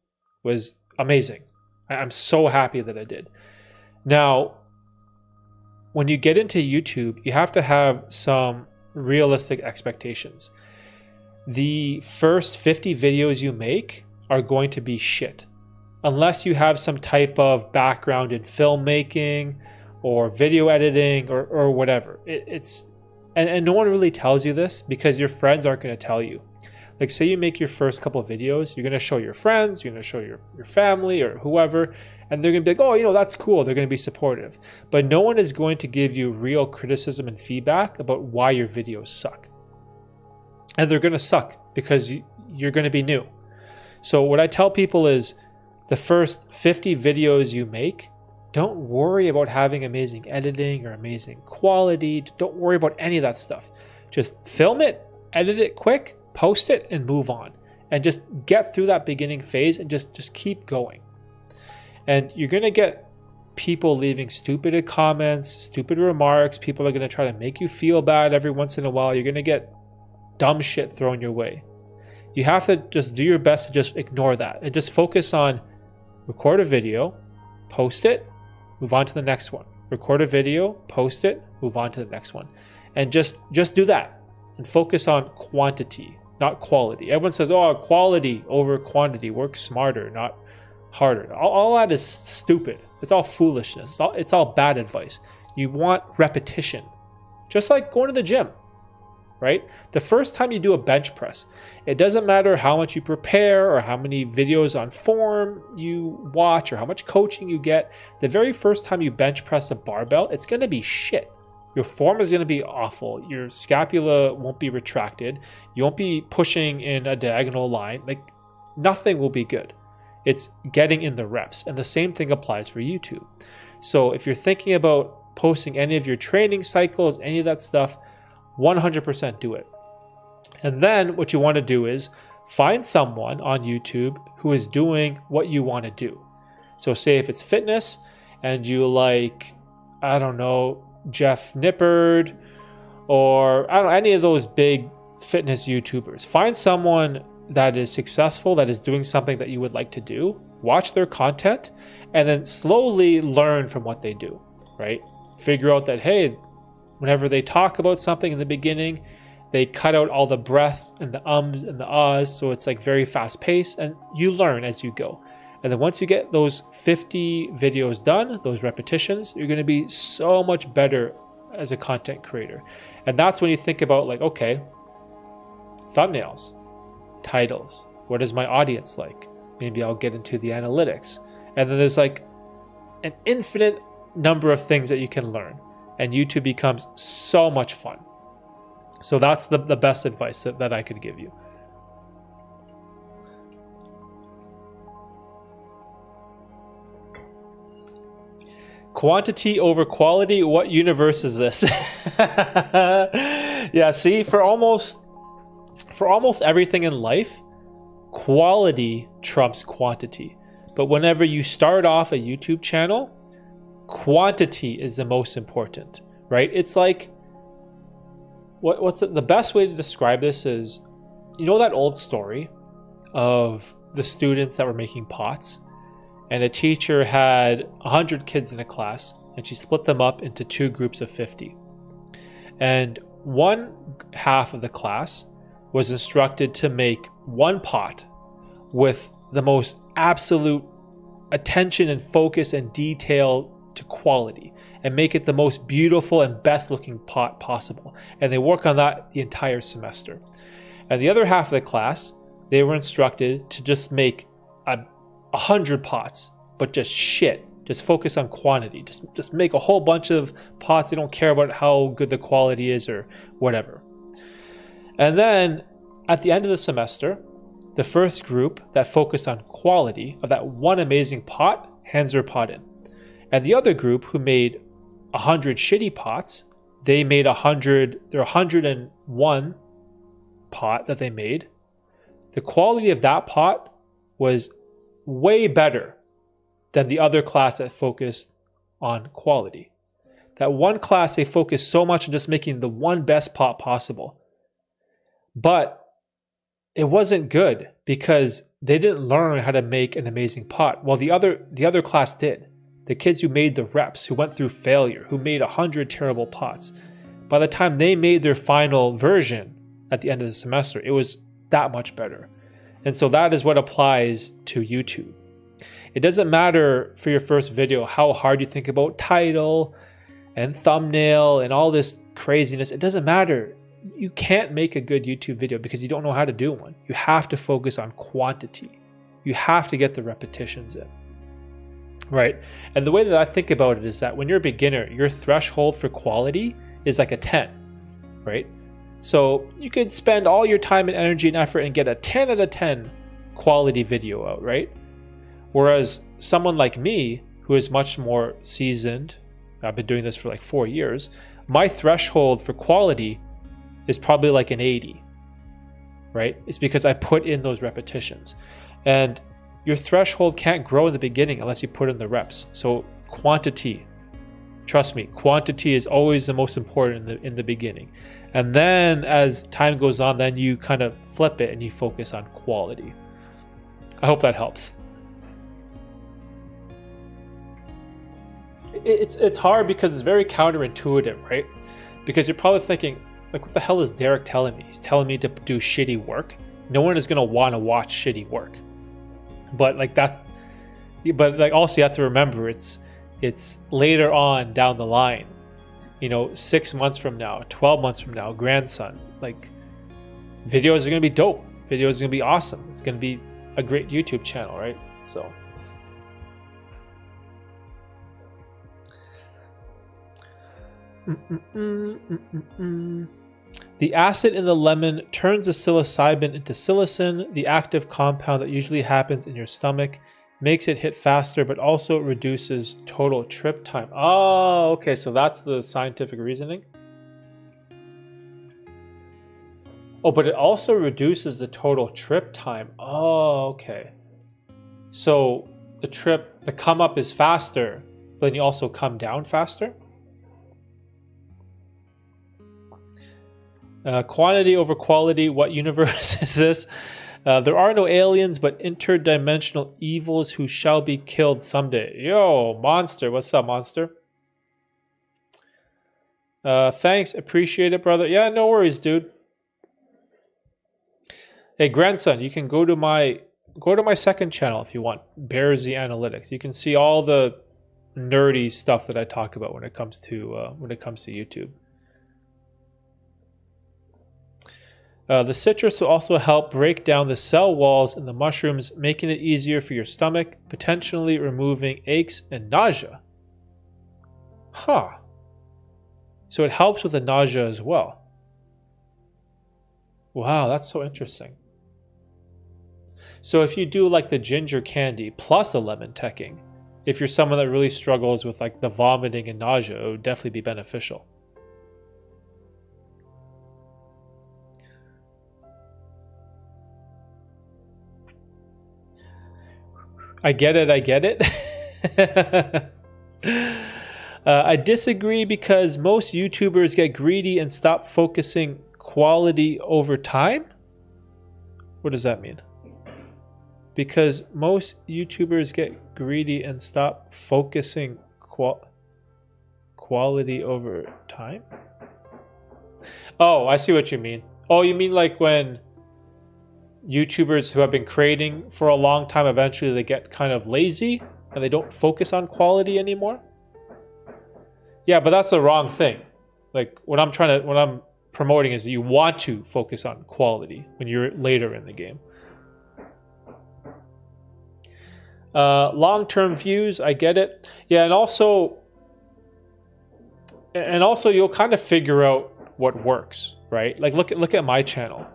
was amazing. I'm so happy that I did. Now, when you get into YouTube, you have to have some realistic expectations. The first 50 videos you make are going to be shit, unless you have some type of background in filmmaking or video editing or whatever. And no one really tells you this, because your friends aren't going to tell you. Like, say you make your first couple of videos, you're going to show your friends, you're going to show your family or whoever, And they're going to be like, oh, you know, that's cool. They're going to be supportive. But no one is going to give you real criticism and feedback about why your videos suck. And they're going to suck because you're going to be new. So what I tell people is the first 50 videos you make, don't worry about having amazing editing or amazing quality. Don't worry about any of that stuff. Just film it, edit it quick, post it, and move on. And just get through that beginning phase and just keep going. And you're going to get people leaving stupid comments, stupid remarks. People are going to try to make you feel bad every once in a while. You're going to get dumb shit thrown your way. You have to just do your best to just ignore that and just focus on record a video, post it, move on to the next one. Record a video, post it, move on to the next one. And just do that and focus on quantity, not quality. Everyone says, oh, quality over quantity, work smarter, not harder. All that is stupid. It's all foolishness. It's all bad advice. You want repetition, just like going to the gym, right? The first time you do a bench press, it doesn't matter how much you prepare or how many videos on form you watch or how much coaching you get. The very first time you bench press a barbell, it's going to be shit. Your form is going to be awful. Your scapula won't be retracted. You won't be pushing in a diagonal line. Like, nothing will be good. It's getting in the reps. And the same thing applies for YouTube. So if you're thinking about posting any of your training cycles, any of that stuff, 100% do it. And then what you want to do is find someone on YouTube who is doing what you want to do. So say if it's fitness and you like, I don't know, Jeff Nippard or I don't know, any of those big fitness YouTubers. Find someone that is successful, that is doing something that you would like to do. Watch their content and then slowly learn from what they do, right? Figure out that, hey, whenever they talk about something in the beginning, they cut out all the breaths and the ums and the ahs, so it's like very fast paced, and you learn as you go. And then once you get those 50 videos done, those repetitions, you're going to be so much better as a content creator. And that's when you think about like, okay, thumbnails, titles, what is my audience like? Maybe I'll get into the analytics. And then there's like an infinite number of things that you can learn. And YouTube becomes so much fun. So that's the best advice that I could give you. Quantity over quality, what universe is this? Yeah, see, for almost everything in life, quality trumps quantity. But whenever you start off a YouTube channel, quantity is the most important, right? It's like, what's the best way to describe this is, you know that old story of the students that were making pots, and a teacher had 100 kids in a class, and she split them up into two groups of 50. And one half of the class was instructed to make one pot with the most absolute attention and focus and detail to quality, and make it the most beautiful and best looking pot possible. And they work on that the entire semester. And the other half of the class, they were instructed to just make 100 pots, but just shit. Just focus on quantity. Just make a whole bunch of pots. They don't care about how good the quality is or whatever. And then at the end of the semester, the first group that focused on quality of that one amazing pot hands their pot in. And the other group who made 100 shitty pots, they made 101 pot that they made. The quality of that pot was way better than the other class that focused on quality. That one class, they focused so much on just making the one best pot possible. But it wasn't good because they didn't learn how to make an amazing pot. Well, the other class did. The kids who made the reps, who went through failure, who made 100 terrible pots, by the time they made their final version at the end of the semester, it was that much better. And so that is what applies to YouTube. It doesn't matter for your first video how hard you think about title and thumbnail and all this craziness. It doesn't matter. You can't make a good YouTube video because you don't know how to do one. You have to focus on quantity. You have to get the repetitions in. right? And the way that I think about it is that when you're a beginner, your threshold for quality is like a 10, right? So you could spend all your time and energy and effort and get a 10 out of 10 quality video out, right? Whereas someone like me, who is much more seasoned, I've been doing this for like 4 years, my threshold for quality is probably like an 80, right? It's because I put in those repetitions. And your threshold can't grow in the beginning unless you put in the reps. So quantity, trust me, quantity is always the most important in the beginning. And then as time goes on, then you kind of flip it and you focus on quality. I hope that helps. It's hard because it's very counterintuitive, right? Because you're probably thinking, like, what the hell is Derek telling me? He's telling me to do shitty work. No one is going to want to watch shitty work. But like also you have to remember it's later on down the line, 6 months from now, 12 months from now, grandson, like videos are going to be dope. Videos are going to be awesome. It's going to be a great YouTube channel, right? So the acid in the lemon turns the psilocybin into psilocin, the active compound that usually happens in your stomach, makes it hit faster, but also reduces total trip time. Oh, okay, so that's the scientific reasoning. Oh, but it also reduces the total trip time. Oh, okay. So the come up is faster, but then you also come down faster? Quantity over quality, what universe is this? There are no aliens, but interdimensional evils who shall be killed someday. Yo, Monster, what's up, Monster? Thanks, appreciate it, brother. Yeah, no worries, dude. Hey, grandson, you can go to my second channel if you want, Bears the Analytics. You can see all the nerdy stuff that I talk about when it comes to YouTube. The citrus will also help break down the cell walls in the mushrooms, making it easier for your stomach, potentially removing aches and nausea. Huh. So it helps with the nausea as well. Wow, that's so interesting. So if you do like the ginger candy plus a lemon teching, if you're someone that really struggles with like the vomiting and nausea, it would definitely be beneficial. I get it. I disagree because most YouTubers get greedy and stop focusing quality over time. What does that mean? Because most YouTubers get greedy and stop focusing quality over time? Oh, I see what you mean. Oh, you mean like when YouTubers who have been creating for a long time, eventually they get kind of lazy and they don't focus on quality anymore? Yeah, but that's the wrong thing. Like what I'm promoting is that you want to focus on quality when you're later in the game. Long-term views, I get it. Yeah, and also you'll kind of figure out what works, right? Like look at my channel.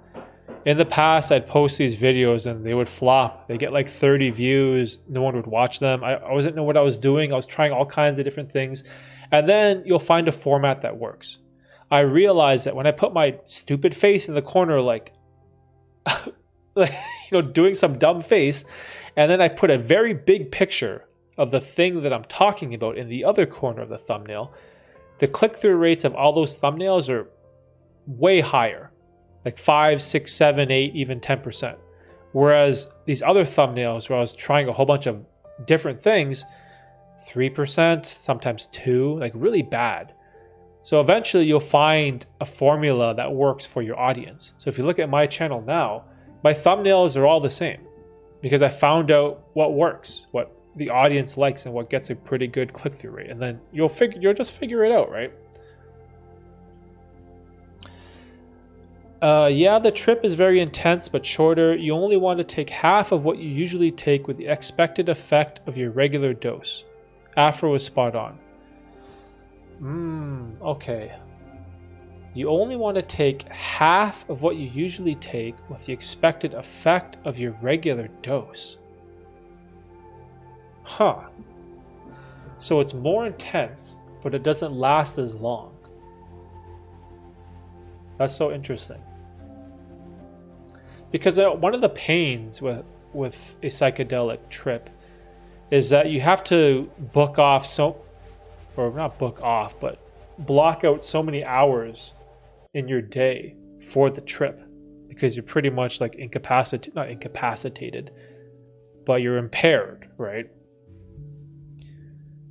In the past, I'd post these videos and they would flop. They get like 30 views. No one would watch them. I wasn't know what I was doing. I was trying all kinds of different things. And then you'll find a format that works. I realized that when I put my stupid face in the corner, like, doing some dumb face, and then I put a very big picture of the thing that I'm talking about in the other corner of the thumbnail, the click-through rates of all those thumbnails are way higher. Like 5, 6, 7, 8, even 10%. Whereas these other thumbnails where I was trying a whole bunch of different things, 3%, sometimes 2%, like really bad. So eventually you'll find a formula that works for your audience. So if you look at my channel now, my thumbnails are all the same because I found out what works, what the audience likes and what gets a pretty good click-through rate. And then you'll just figure it out, right? Yeah, the trip is very intense but shorter. You only want to take half of what you usually take with the expected effect of your regular dose. Afro was spot on. Okay. You only want to take half of what you usually take with the expected effect of your regular dose. Huh. So it's more intense, but it doesn't last as long. That's so interesting. Because one of the pains with a psychedelic trip is that you have to book off or not book off, but block out so many hours in your day for the trip, because you're pretty much like not incapacitated, but you're impaired, right?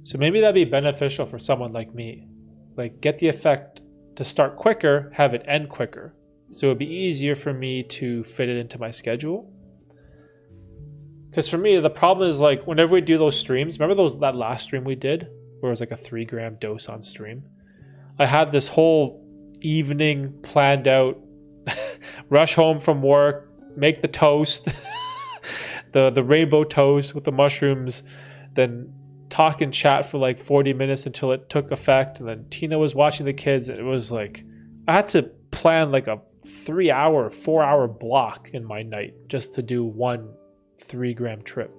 So maybe that'd be beneficial for someone like me. Like, get the effect to start quicker, have it end quicker. So it'd be easier for me to fit it into my schedule. Because for me, the problem is, like, whenever we do those streams, remember that last stream we did where it was like a 3-gram dose on stream? I had this whole evening planned out, rush home from work, make the toast, the rainbow toast with the mushrooms, then talk and chat for like 40 minutes until it took effect. And then Tina was watching the kids. And it was like, I had to plan like a 3-hour, 4-hour block in my night just to do one 3-gram trip.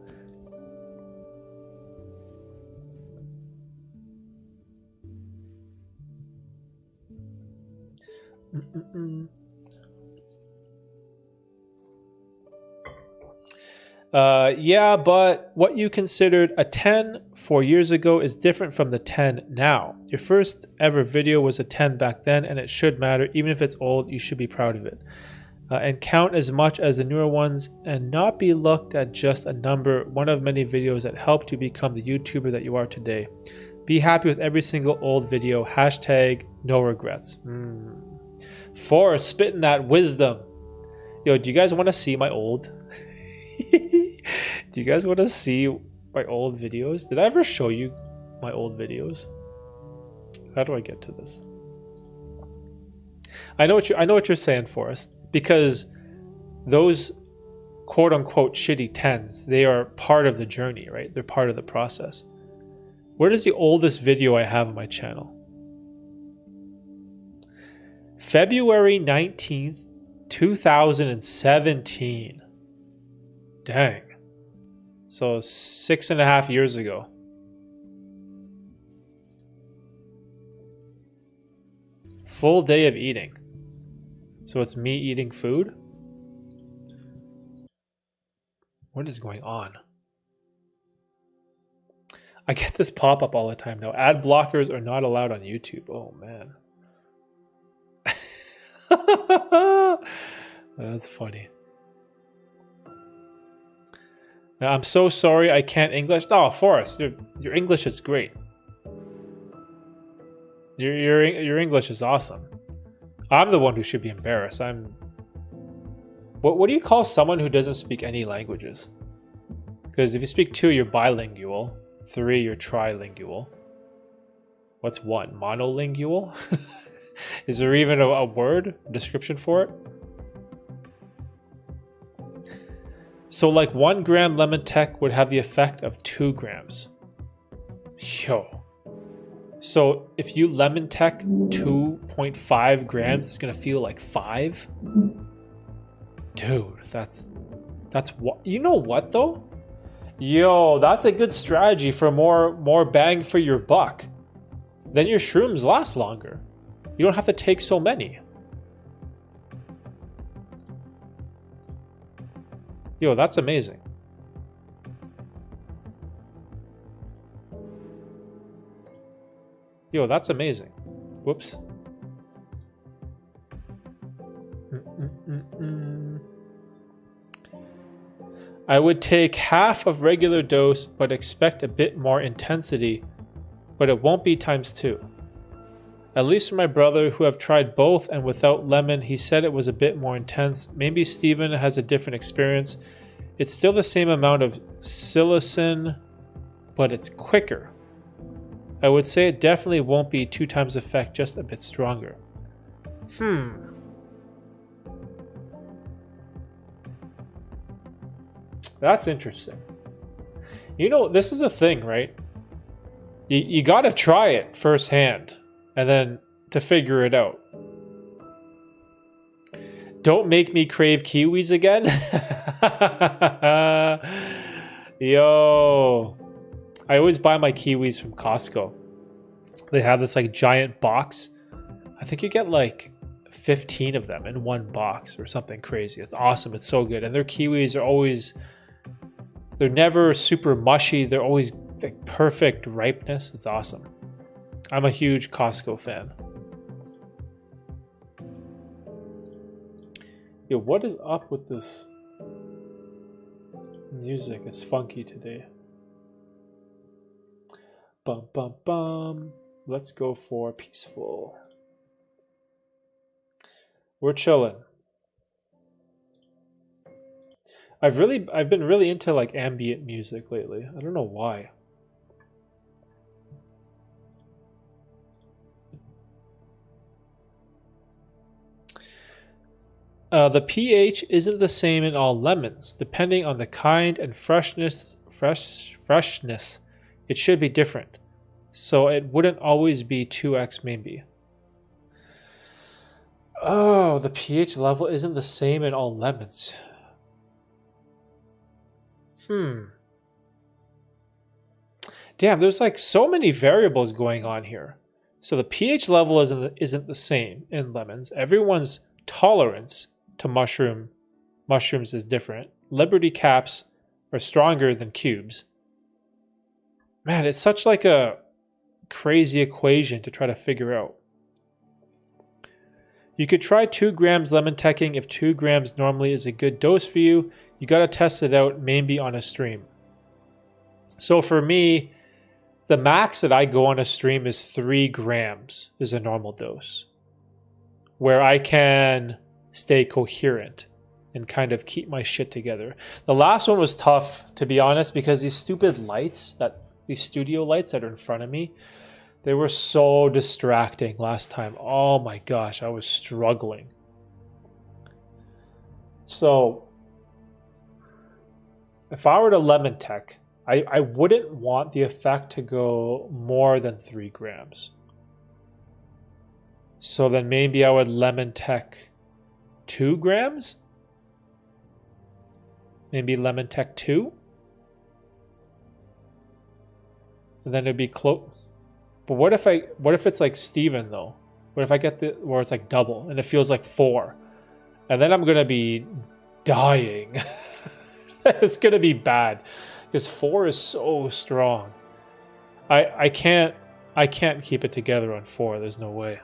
Yeah, but what you considered a 10 4 years ago is different from the 10 now. Your first ever video was a 10 back then, and it should matter. Even if it's old, you should be proud of it. And count as much as the newer ones and not be looked at just a number, one of many videos that helped you become the YouTuber that you are today. Be happy with every single old video. Hashtag no regrets. Forrest spitting that wisdom. Yo, do you guys want to see my old... Do you guys want to see my old videos? Did I ever show you my old videos? How do I get to this? I know what you're saying, Forrest, because those quote unquote shitty 10s, they are part of the journey, right? They're part of the process. Where is the oldest video I have on my channel? February 19th, 2017. Dang. So 6.5 years ago. Full day of eating. So it's me eating food? What is going on? I get this pop-up all the time now. Ad blockers are not allowed on YouTube. Oh, man. That's funny. I'm so sorry I can't English. Oh, Forrest, your English is great. Your English is awesome. I'm the one who should be embarrassed. What do you call someone who doesn't speak any languages? Because if you speak 2, you're bilingual. 3, you're trilingual. What's 1? Monolingual? Is there even a word, a description for it? So like 1 gram lemon tech would have the effect of 2 grams. Yo. So if you lemon tech 2.5 grams, it's gonna feel like 5? Dude, that's what, you know what though? Yo, that's a good strategy for more bang for your buck. Then your shrooms last longer. You don't have to take so many. Yo, that's amazing. Yo, that's amazing. Whoops. I would take half of regular dose, but expect a bit more intensity, but it won't be ×2. At least for my brother, who have tried both and without lemon, he said it was a bit more intense. Maybe Steven has a different experience. It's still the same amount of psilocin, but it's quicker. I would say it definitely won't be 2 times effect, just a bit stronger. That's interesting. You know, this is a thing, right? You got to try it firsthand and then to figure it out. Don't make me crave kiwis again. Yo, I always buy my kiwis from Costco. They have this like giant box. I think you get like 15 of them in one box or something crazy. It's awesome. It's so good. And their kiwis are always, they're never super mushy. They're always like perfect ripeness. It's awesome. I'm a huge Costco fan. Yo, what is up with this music? It's funky today. Bum bum bum. Let's go for peaceful. We're chilling. I've been really into like ambient music lately. I don't know why. The pH isn't the same in all lemons. Depending on the kind and freshness, it should be different. So it wouldn't always be 2x maybe. Oh, the pH level isn't the same in all lemons. Damn, there's like so many variables going on here. So the pH level isn't the same in lemons. Everyone's tolerance to mushrooms is different. Liberty caps are stronger than cubes. Man, it's such like a crazy equation to try to figure out. You could try 2 grams lemon teching if 2 grams normally is a good dose for you. You got to test it out maybe on a stream. So for me, the max that I go on a stream is 3 grams is a normal dose, where I can stay coherent and kind of keep my shit together. The last one was tough, to be honest, because these stupid lights, these studio lights that are in front of me, they were so distracting last time. Oh my gosh, I was struggling. So if I were to lemon tech, I wouldn't want the effect to go more than 3 grams. So then maybe I would lemon tech 2 grams? Maybe lemon tech 2? And then it'd be close. But what if it's like Steven though? What if I get where it's like double and it feels like 4? And then I'm gonna be dying. It's gonna be bad. Because 4 is so strong. I can't keep it together on 4. There's no way.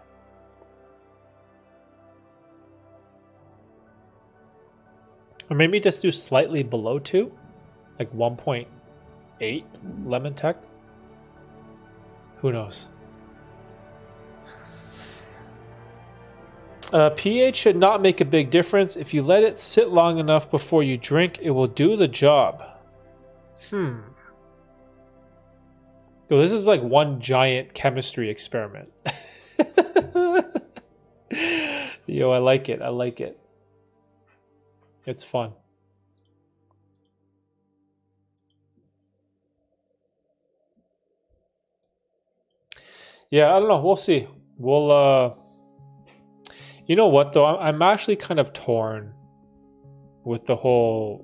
Or maybe just do slightly below 2, like 1.8 lemon tech. Who knows? pH should not make a big difference. If you let it sit long enough before you drink, it will do the job. So this is like one giant chemistry experiment. Yo, I like it. I like it. It's fun. Yeah, I don't know. We'll see. We'll, you know what though? I'm actually kind of torn with the whole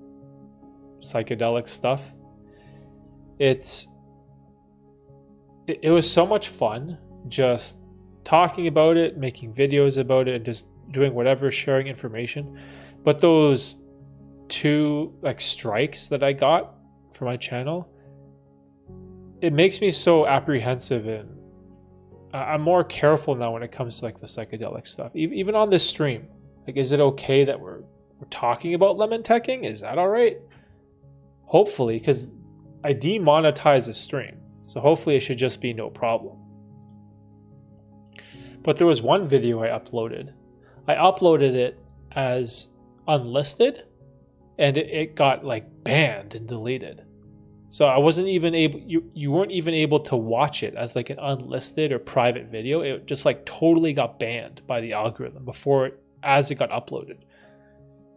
psychedelic stuff. It was so much fun just talking about it, making videos about it, and just doing whatever, sharing information. But those 2 like strikes that I got for my channel, it makes me so apprehensive, and I'm more careful now when it comes to like the psychedelic stuff. Even on this stream, like, is it okay that we're talking about lemon teching? Is that all right? Hopefully, because I demonetize the stream, so hopefully it should just be no problem. But there was one video I uploaded. I uploaded it as unlisted, and it got like banned and deleted. So I wasn't even able, you weren't even able to watch it as like an unlisted or private video. It just like totally got banned by the algorithm as it got uploaded.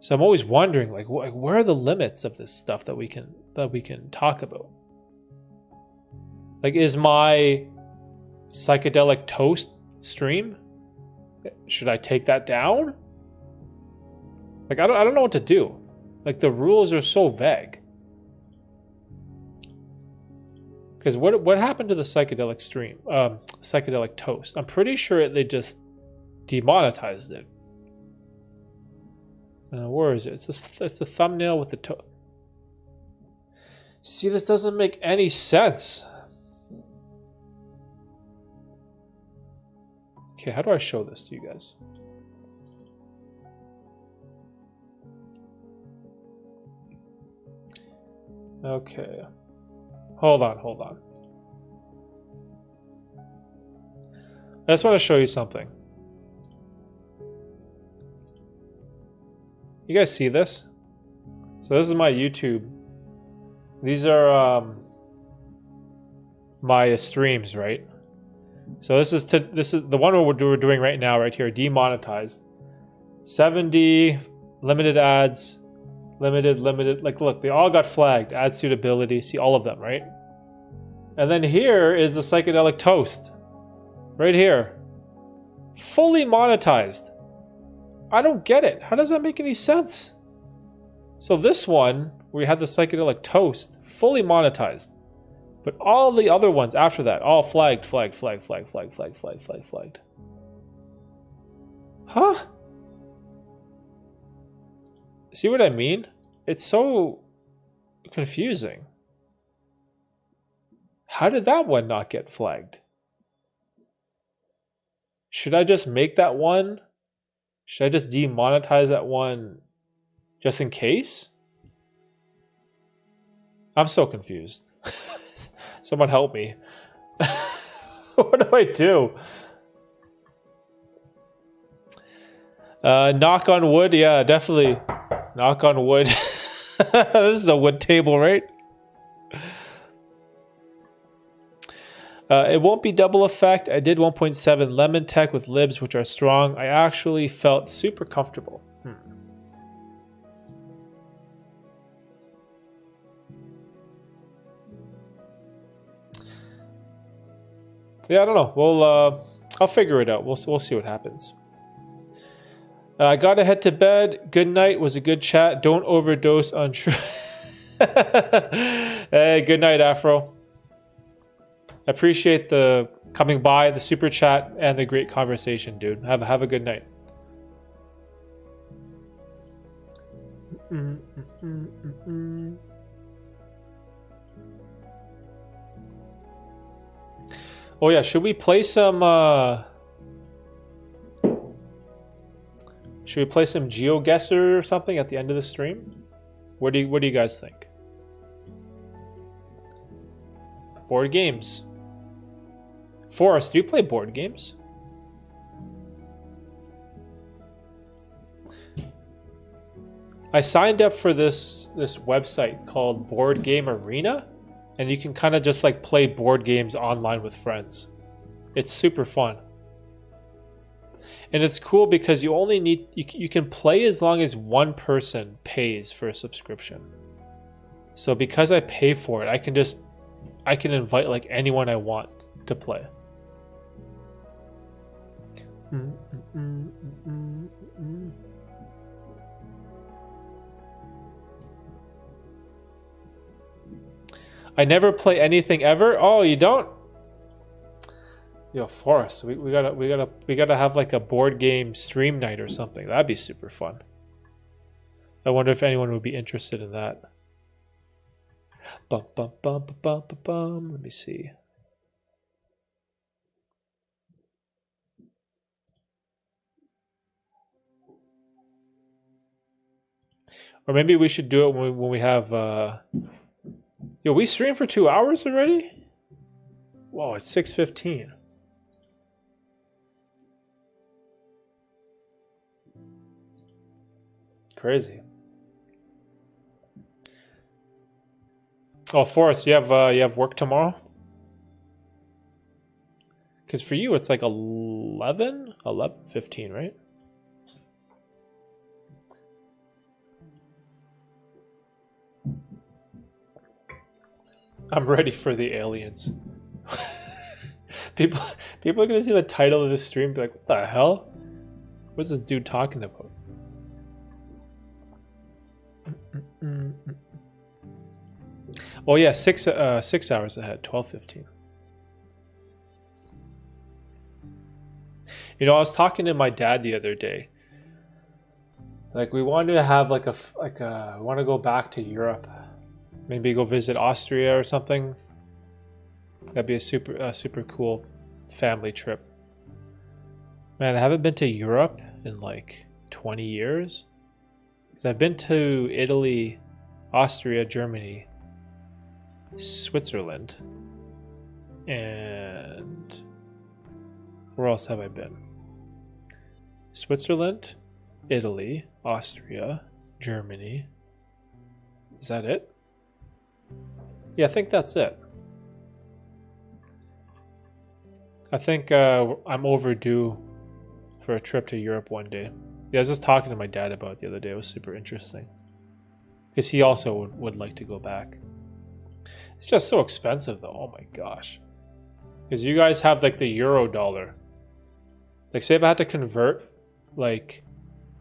So I'm always wondering, like, where are the limits of this stuff that we can talk about? Like, is my psychedelic toast stream, should I take that down? Like, I don't know what to do. Like, the rules are so vague. Because what happened to the psychedelic stream, psychedelic toast? I'm pretty sure they just demonetized it. Where is it? It's a thumbnail with the toast. See, this doesn't make any sense. Okay, how do I show this to you guys? Okay. Hold on. I just want to show you something. You guys see this? So this is my YouTube. These are my streams, right? So this is the one we're doing right now, right here, demonetized. 70 limited ads, limited. Like, look, they all got flagged. Ad suitability, see all of them, right? And then here is the psychedelic toast, right here, fully monetized. I don't get it. How does that make any sense? So this one, we had the psychedelic toast, fully monetized. But all the other ones after that, all flagged. Huh? See what I mean? It's so confusing. How did that one not get flagged? Should I just make that one? Should I just demonetize that one just in case? I'm so confused. Someone help me. What do I do? Knock on wood. Yeah, definitely. Knock on wood. This is a wood table, right? It won't be double effect. I did 1.7 lemon tech with libs, which are strong. I actually felt super comfortable. Yeah, I don't know. I'll figure it out. We'll see what happens. I gotta head to bed. Good night. Was a good chat. Don't overdose on Hey, good night, Afro. I appreciate the coming by, the super chat, and the great conversation, dude. Have a good night. Oh yeah, should we play some GeoGuessr or something at the end of the stream? What do you guys think? Board games. Forrest, do you play board games? I signed up for this website called Board Game Arena. And you can kind of just like play board games online with friends. It's super fun. And it's cool because you only need, you can play as long as one person pays for a subscription. So because I pay for it, I can invite like anyone I want to play. I never play anything ever. Oh, you don't? Yo, Forrest, we gotta have like a board game stream night or something. That'd be super fun. I wonder if anyone would be interested in that. Let me see. Or maybe we should do it when we have. Yo, we streamed for 2 hours already? Whoa, it's 6:15. Crazy. Oh, Forrest, you have work tomorrow? Because for you, it's like 11:15, right? I'm ready for the aliens. people are gonna see the title of this stream and be like, what the hell? What's this dude talking about? Oh yeah, 6 hours ahead, 12:15. You know, I was talking to my dad the other day. Like, we wanted to have we want to go back to Europe. Maybe go visit Austria or something. That'd be a super cool family trip. Man, I haven't been to Europe in like 20 years. I've been to Italy, Austria, Germany, Switzerland, and where else have I been? Switzerland, Italy, Austria, Germany. Is that it? Yeah, I think that's it. I think I'm overdue for a trip to Europe one day. Yeah, I was just talking to my dad about it the other day. It was super interesting. Because he also would like to go back. It's just so expensive though. Oh my gosh. Because you guys have like the euro dollar. Like, say if I had to convert like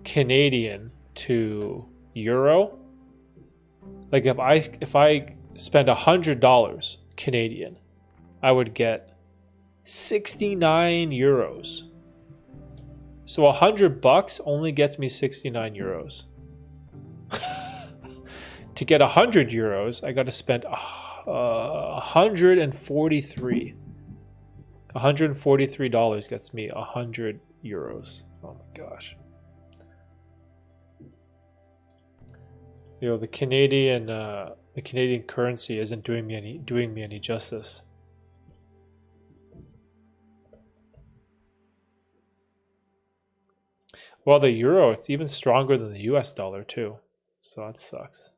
Canadian to euro. Like if I spend $100 Canadian, I would get 69 euros. So $100 only gets me 69 euros. To get 100 euros, I got to spend 143. $143 gets me 100 euros. Oh my gosh. You know, the Canadian currency isn't doing me any justice. Well, the euro, it's even stronger than the US dollar too. So that sucks.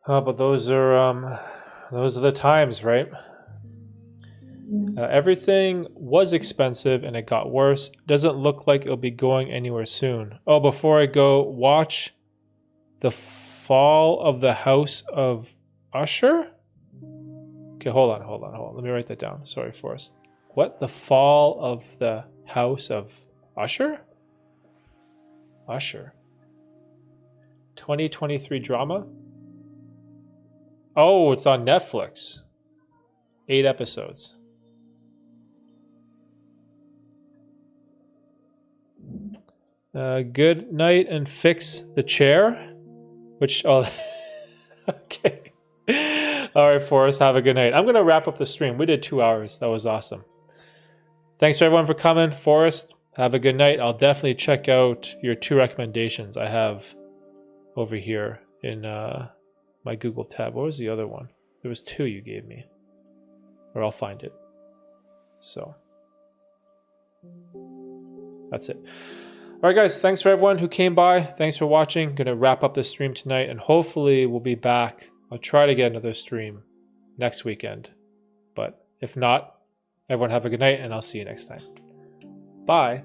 But those are the times, right? Everything was expensive and it got worse. Doesn't look like it'll be going anywhere soon. Oh, before I go, watch The Fall of the House of Usher? Okay, hold on. Let me write that down. Sorry, Forrest. What? The Fall of the House of Usher? Usher. 2023 drama? Oh, it's on Netflix. 8 episodes. Good night and fix the chair. Okay. All right, Forrest, have a good night. I'm going to wrap up the stream. We did 2 hours. That was awesome. Thanks for everyone for coming. Forrest, have a good night. I'll definitely check out your 2 recommendations I have over here in my Google tab. What was the other one? There was 2 you gave me. Or I'll find it. So that's it. All right, guys, thanks for everyone who came by. Thanks for watching. Going to wrap up this stream tonight, and hopefully we'll be back. I'll try to get another stream next weekend. But if not, everyone have a good night, and I'll see you next time. Bye.